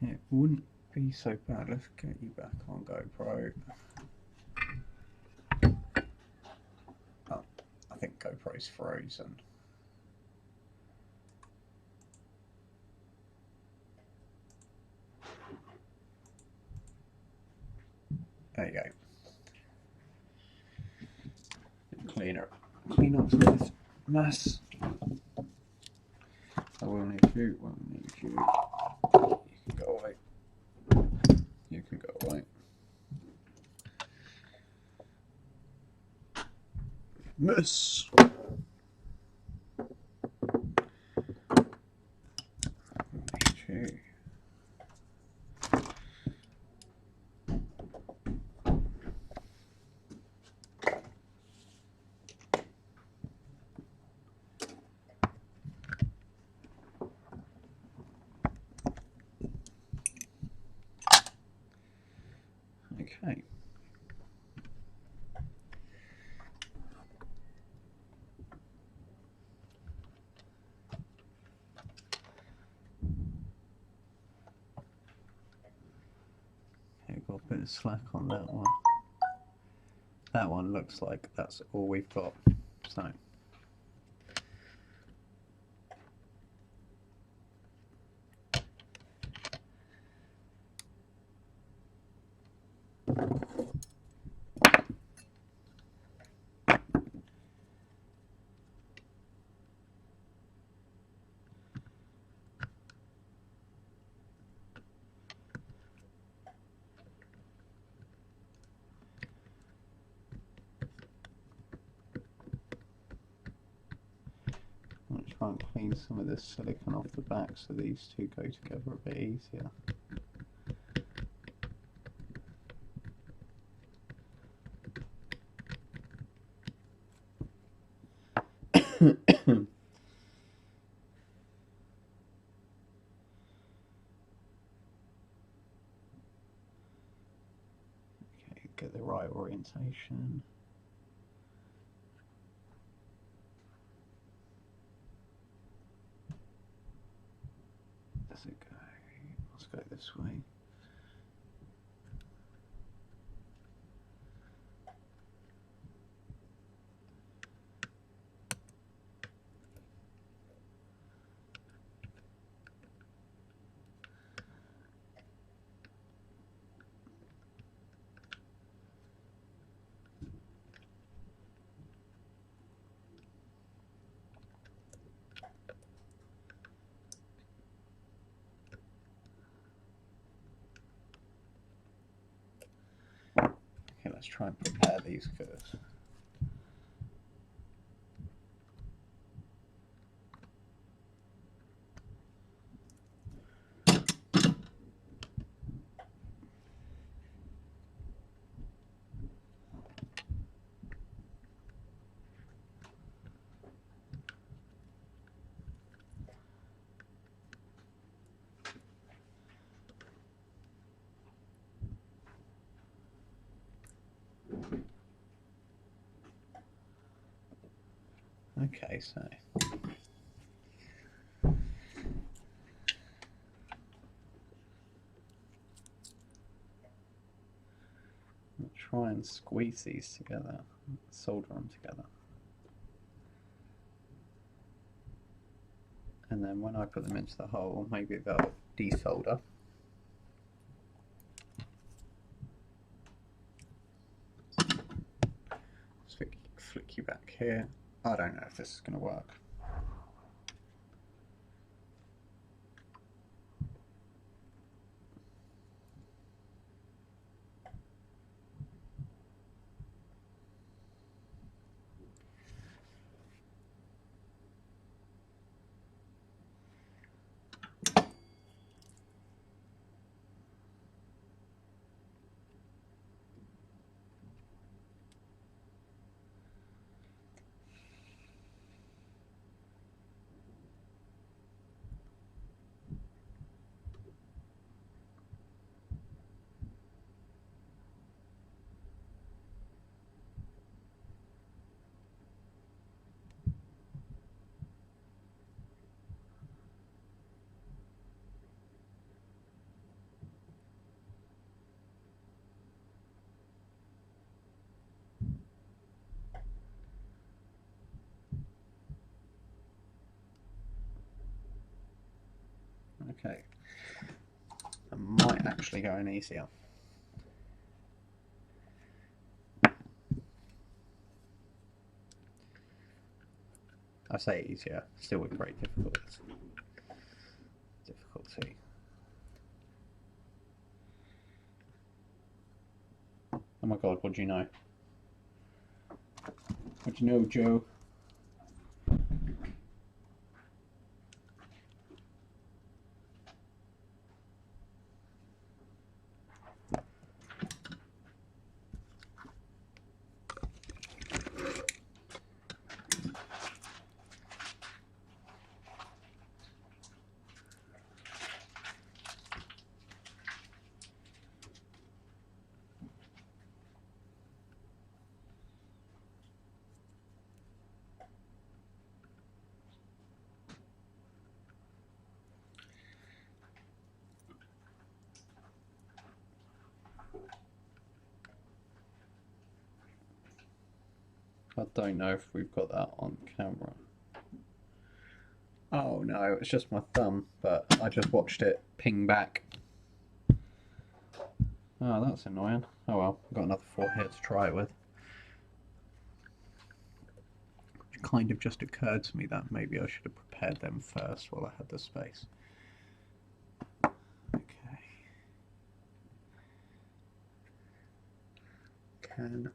It wouldn't be so bad. Let's get you back on GoPro. Oh, I think GoPro's frozen. There you go. Clean up this mess. I will need you. You can go away. You can go away. Mess. Okay. Okay. Got a bit of slack on that one. That one looks like that's all we've got. So. I'm going to try and clean some of this silicone off the back so these two go together a bit easier. Okay, get the right orientation. Does it go? Let's go this way. let's try and prepare these first. Okay, so I'll try and squeeze these together, solder them together. And then when I put them into the hole, maybe they'll desolder. Flick you back here. I don't know if this is going to work. Okay, I might actually go in easier. I say easier, still with great difficulty. Oh my god, what do you know? What do you know, Joe? I don't know if we've got that on camera. Oh no, it's just my thumb, but I just watched it ping back. Oh, that's annoying. Oh well, I've got another 4 here to try it with. It kind of just occurred to me that maybe I should have prepared them first while I had the space. Okay. Okay.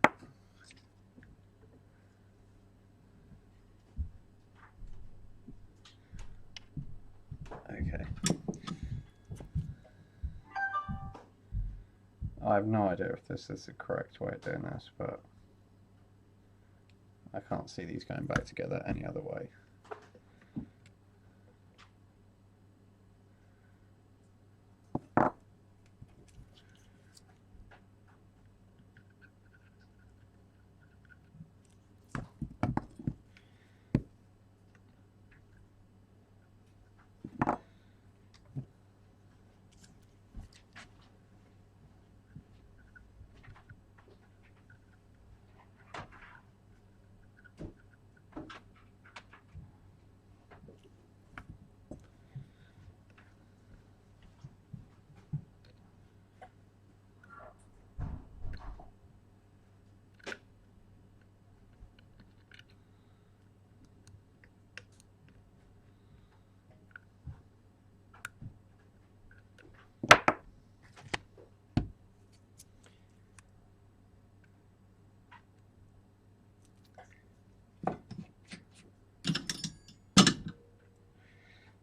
I have no idea if this is the correct way of doing this, but I can't see these going back together any other way.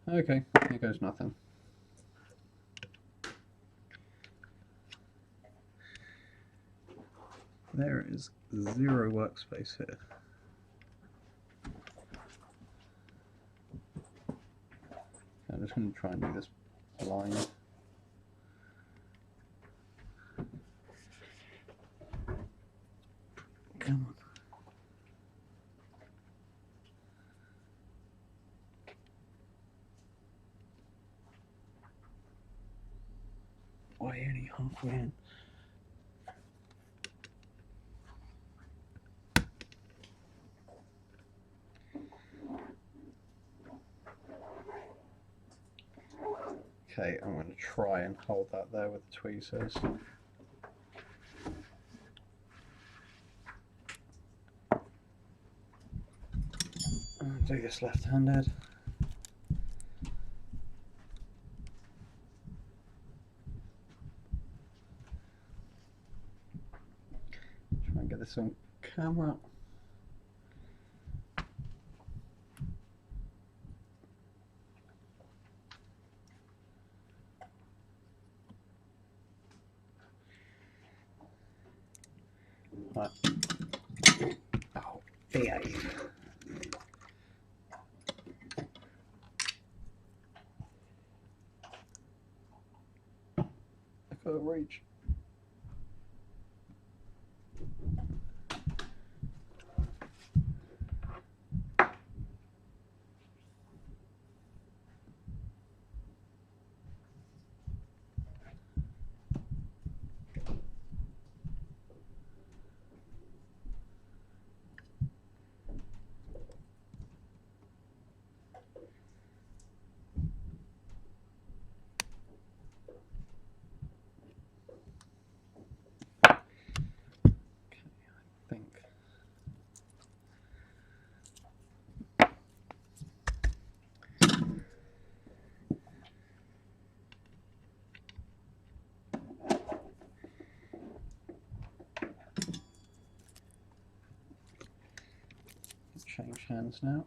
Okay, here goes nothing. There is 0 workspace here. I'm just going to try and do this blind. Come on. Why only halfway in? Okay, I'm going to try and hold that there with the tweezers. I'll do this left-handed. Try and get this on camera. Right. Oh, behave. I can't reach. Change hands now.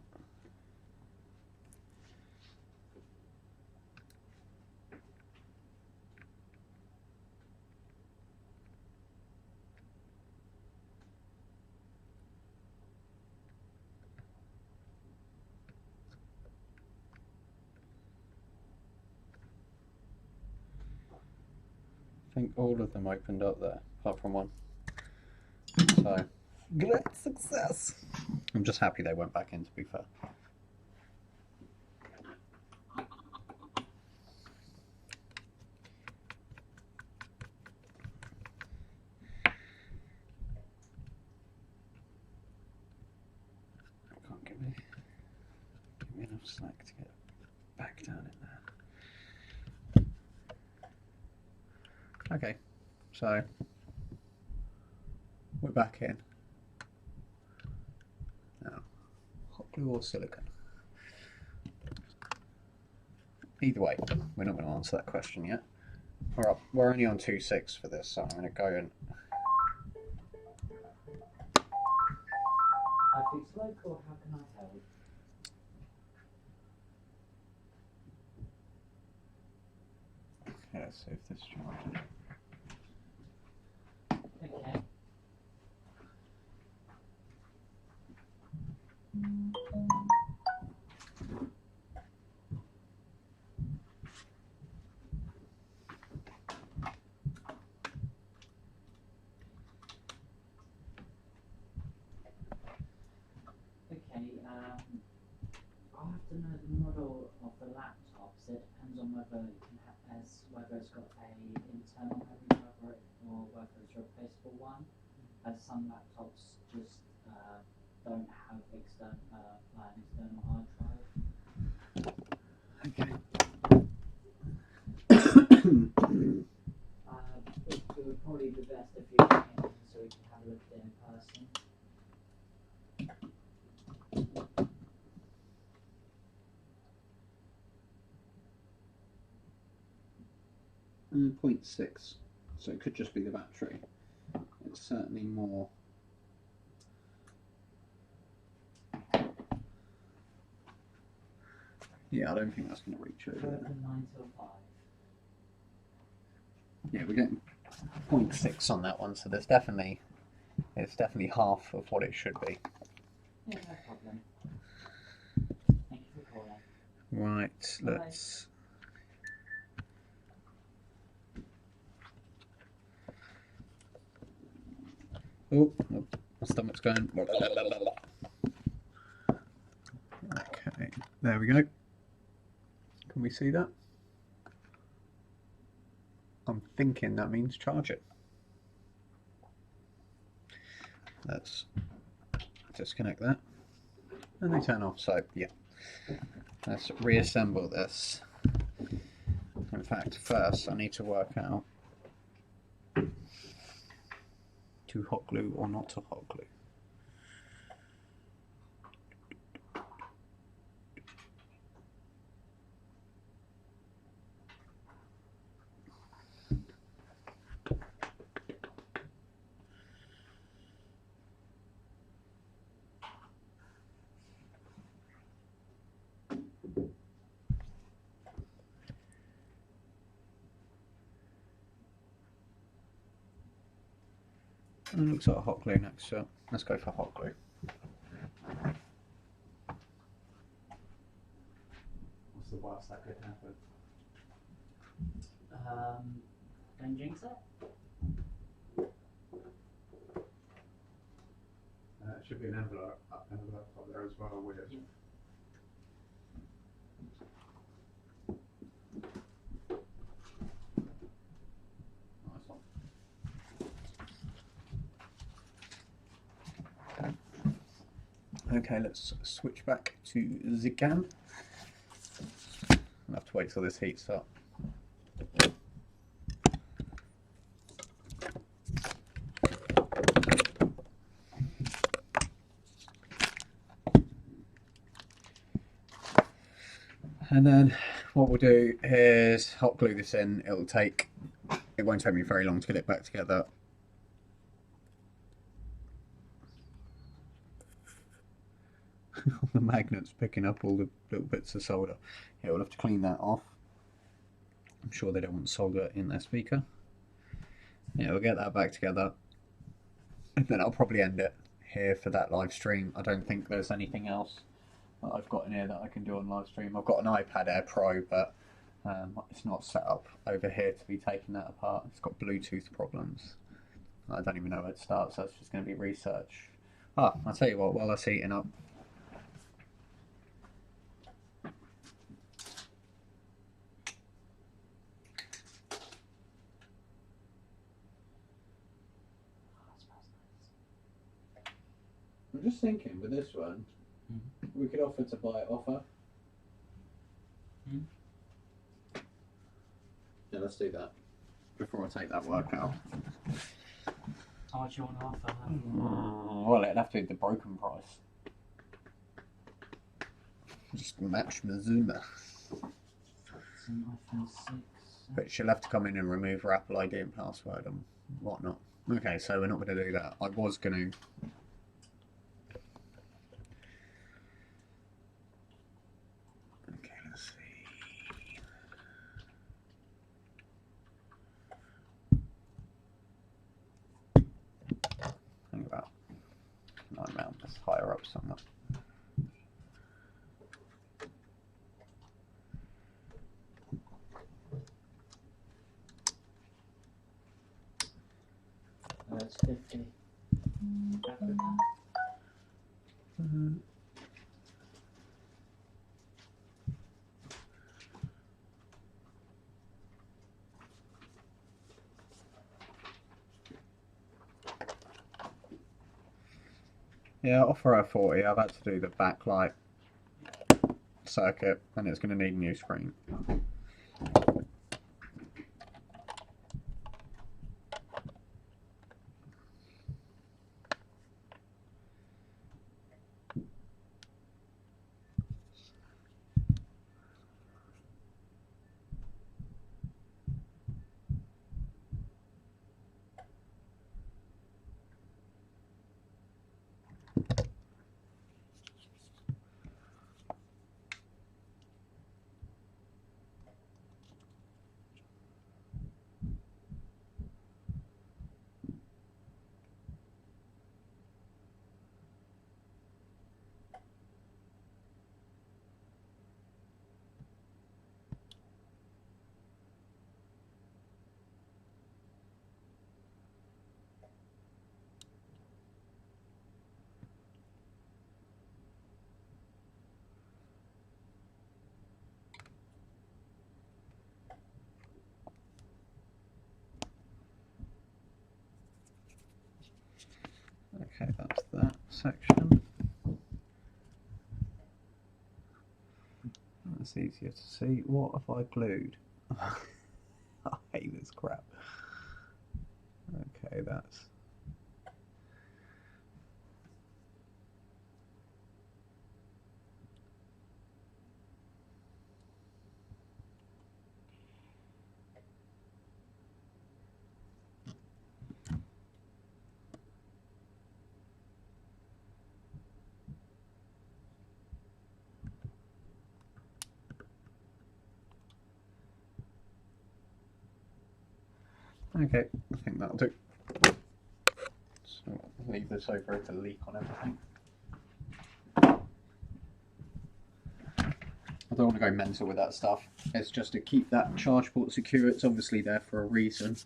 I think all of them opened up there, apart from one. So, great success! I'm just happy they went back in, to be fair. Can't give me enough slack to get back down in there. Okay, so we're back in. Now, hot glue or silicone? Either way, we're not going to answer that question yet. Alright, we're only on 2.6 for this, so I'm going to go and...
I fix local, how can I help?
Okay, let's see if this charges.
Okay. I'll have to know the model of the laptops. It depends on whether it can whether it's got a internal memory or whether it's a replaceable one. As some laptops just don't have an external hard drive.
Okay.
It would probably be best if you came in so we can have a look at it in person.
0.6, so it could just be the battery. It's certainly more. Yeah, I don't think that's going to reach over there.
Open 9 till 5.
Yeah, we're getting 0.6 on that one, so it's definitely half of what it should be.
Yeah, no problem. Thank you for calling.
Right,
Bye.
let's. Oh, my stomach's going. Okay, there we go. Can we see that? I'm thinking that means charge it. Let's disconnect that. And they turn off, so yeah. Let's reassemble this. In fact, first I need to work out to hot glue or not to hot glue. And it looks like a hot glue next, so let's go for hot glue. What's the worst that could happen?
Don't jinx it.
It should be an envelope up there as well with
Yeah.
Nice one. Okay, let's switch back to the cam. I'll have to wait till this heats up. And then what we'll do is hot glue this in. It won't take me very long to get it back together. The magnet's picking up all the little bits of solder. Yeah, we'll have to clean that off. I'm sure they don't want solder in their speaker. Yeah, we'll get that back together. And then I'll probably end it here for that live stream. I don't think there's anything else that I've got in here that I can do on live stream. I've got an iPad Air Pro, but it's not set up over here to be taking that apart. It's got Bluetooth problems. I don't even know where to start, so it's just going to be research. I'll tell you what, while that's heating up, I'm just thinking with this one, we could offer to buy it offer. Yeah, let's do that before I take that work out.
How much you want to offer?
Well, it'd have to be the broken price. Just match Mizuma.
It's an iPhone 6.
But she'll have to come in and remove her Apple ID and password and whatnot. Okay, so we're not going to do that. I was going to. Okay, let's see. I think about 9 mounts higher up somewhere.
It's 50.
Yeah, offer her 40. I've had to do the backlight circuit and it's going to need a new screen. Okay, that's that section. That's easier to see. What have I glued? I hate this crap. Okay, that's... Okay, I think that'll do. So I'll leave this over to leak on everything. I don't want to go mental with that stuff. It's just to keep that charge port secure. It's obviously there for a reason.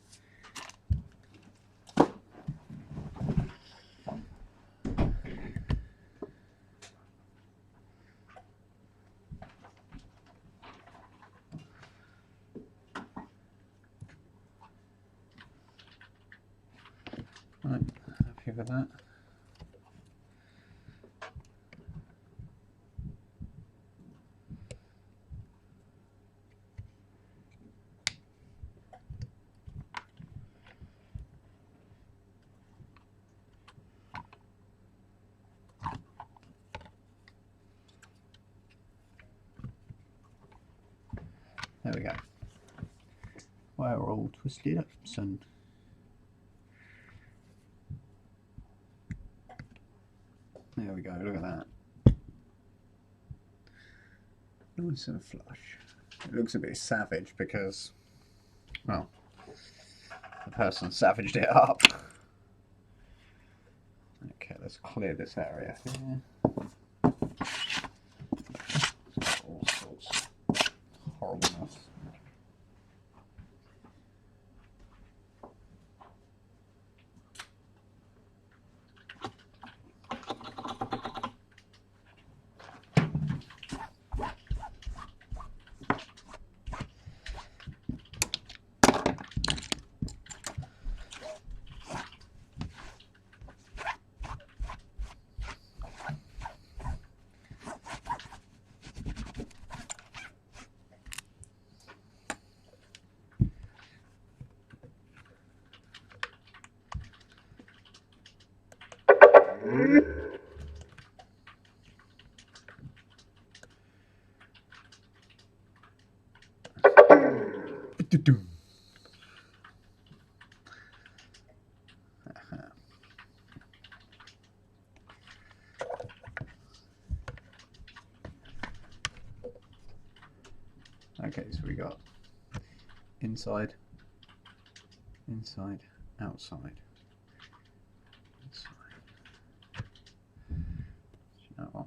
Right, happy with that. There we go. We're all twisted up, son. There we go, look at that. Nice and flush. It looks a bit savage because, well, the person savaged it up. Okay, let's clear this area here. All sorts of horribleness. Okay, so we got inside, inside, outside, inside. Do you know what?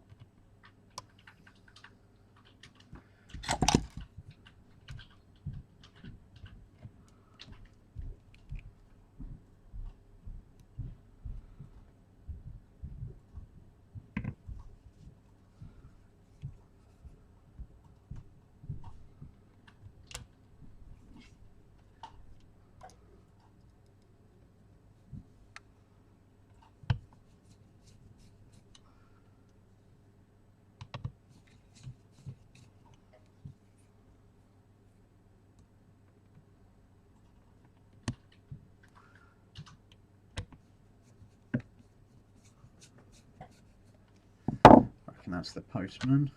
And that's the postman.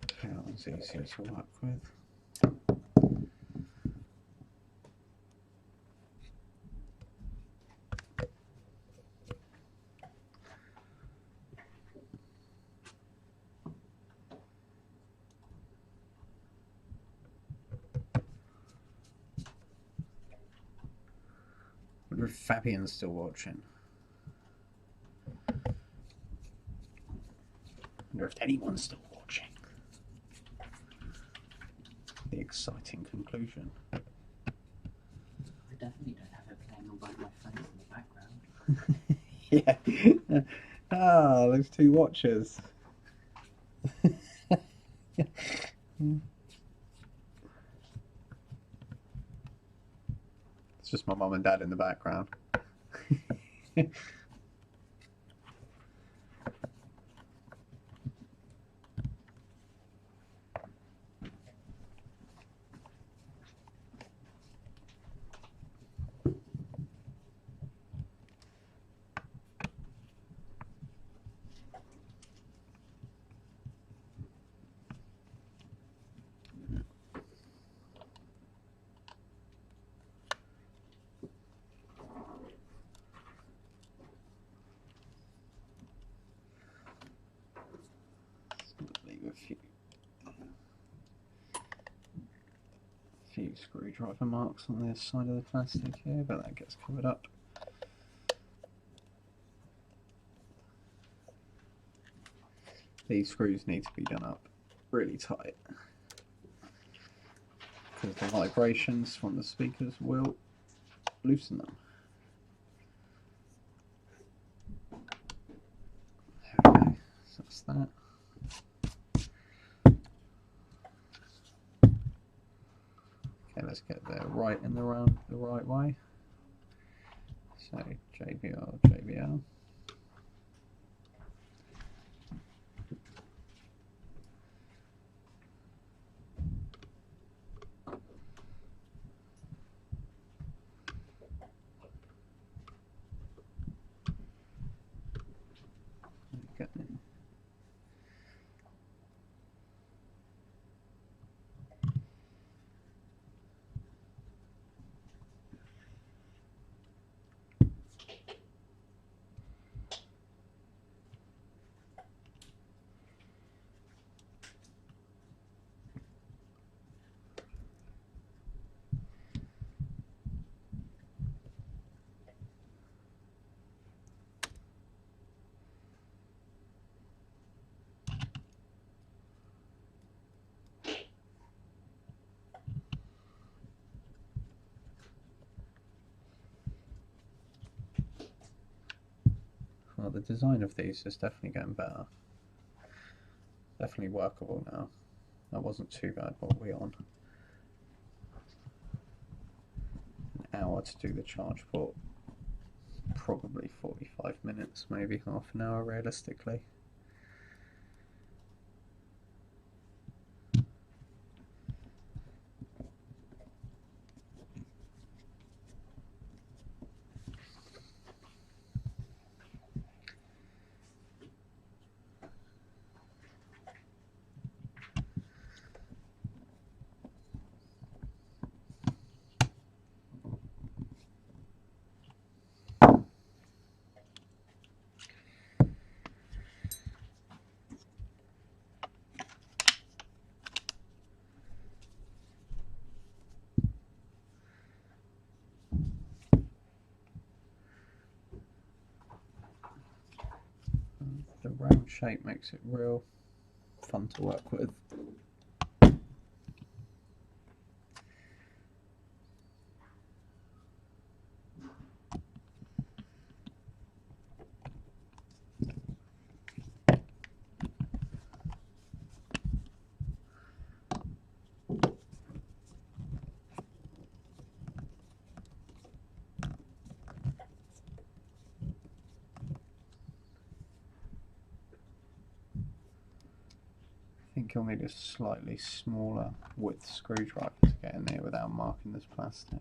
Okay, that one's easier to work with. I wonder if Fabian's still watching. I wonder if anyone's still watching. The exciting conclusion.
I definitely don't have it playing on both my phones in the background.
Yeah. Ah, those two watchers. It's just my mum and dad in the background. Leave a few screwdriver marks on this side of the plastic here, but that gets covered up. These screws need to be done up really tight because the vibrations from the speakers will loosen them. There we go, so that's that. Okay, let's get the right in the round the right way. So JBL, JBL. Well, the design of these is definitely getting better. Definitely workable now. That wasn't too bad. What are we on? An hour to do the charge port. Probably 45 minutes, maybe half an hour realistically. The round shape makes it real fun to work with. I think you'll need a slightly smaller width screwdriver to get in there without marking this plastic.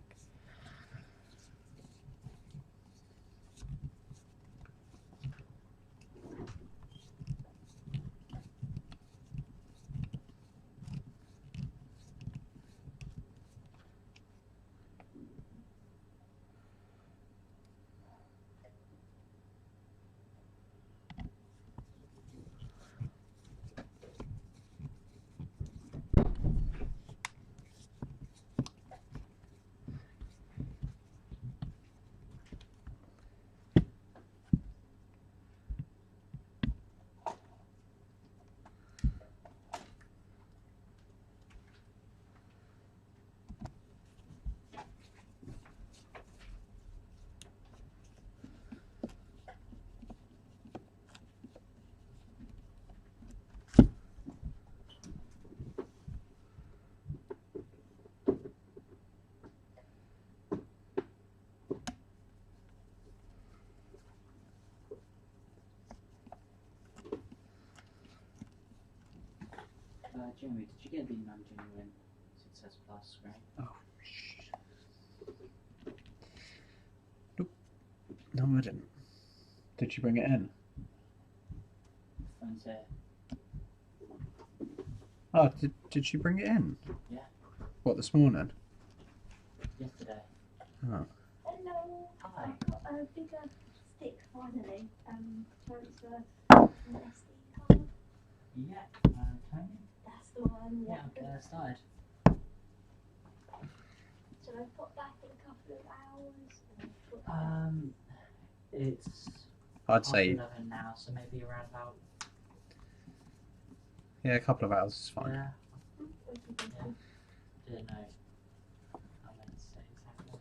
Jeremy, did you get the non-genuine Success Plus screen?
Oh, nope. No, I didn't. Did you bring it in?
Phone's here.
Oh, did she bring it in?
Yeah.
What, this morning?
Yesterday.
Oh.
Hello.
Hi.
I've got a bigger stick finally. Transfer from SD card.
Yeah. Tony?
That's the one.
Yeah. Okay, started.
So I've got back in a couple of hours.
It's
I'd say
11 now, so maybe around about.
yeah, a couple of hours is fine.
Yeah.
Yeah.
Didn't know. I meant to say exactly.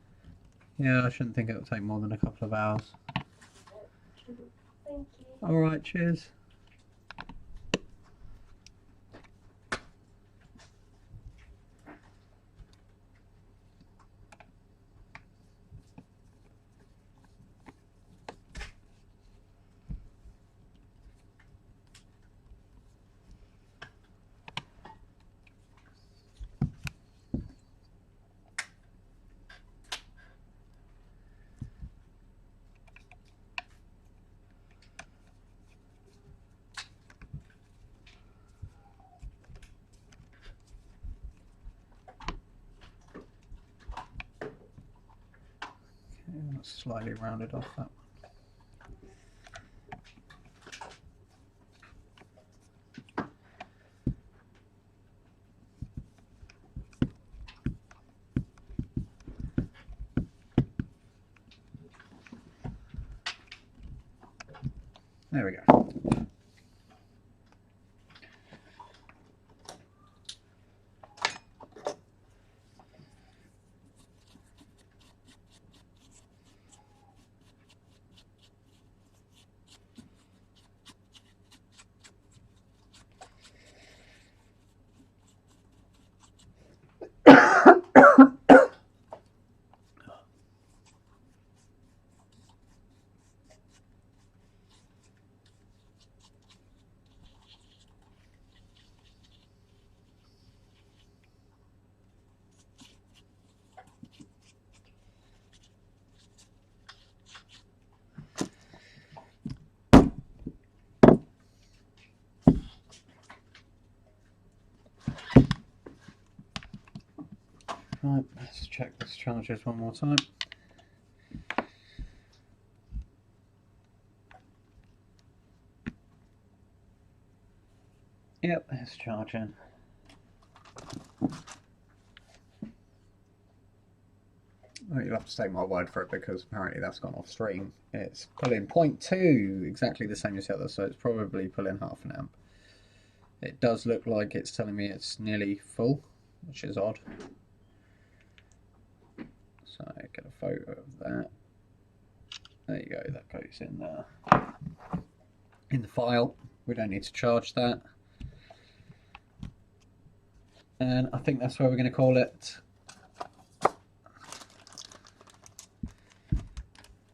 Yeah, I shouldn't think it'll take more than a couple of hours.
Thank you.
Alright, cheers. Yeah, that's slightly rounded off that one. There we go. Right, let's check this charges one more time. Yep, it's charging. Well, you'll have to take my word for it because apparently that's gone off stream. It's pulling 0.2, exactly the same as the other, so it's probably pulling half an amp. It does look like it's telling me it's nearly full, which is odd. So get a photo of that. There you go, that goes in there. In the file, we don't need to charge that. And I think that's where we're going to call it.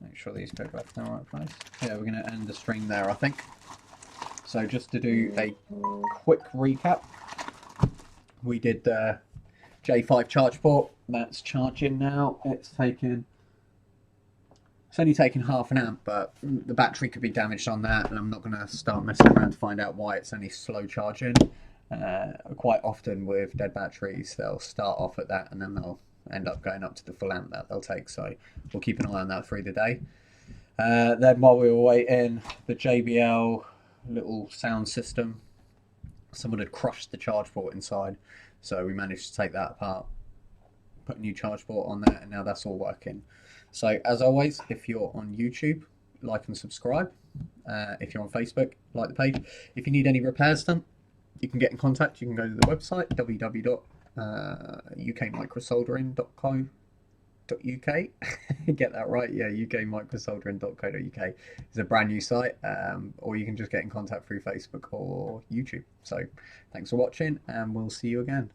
Make sure these go back in the right place. Yeah, we're going to end the stream there, I think. So just to do a quick recap, we did the J5 charge port. That's charging now. It's only taking half an amp, but the battery could be damaged on that, and I'm not going to start messing around to find out why it's only slow charging. Quite often with dead batteries, they'll start off at that and then they'll end up going up to the full amp that they'll take, so we'll keep an eye on that through the day. Then while we were waiting, the JBL little sound system, someone had crushed the charge port inside, so we managed to take that apart, put a new charge port on there, and now that's all working. So as always, if you're on YouTube, like and subscribe. If you're on Facebook, like the page. If you need any repairs done, you can get in contact. You can go to the website www.ukmicrosoldering.co.uk. Get that right? Yeah, ukmicrosoldering.co.uk is a brand new site, or you can just get in contact through Facebook or YouTube. So thanks for watching, and we'll see you again.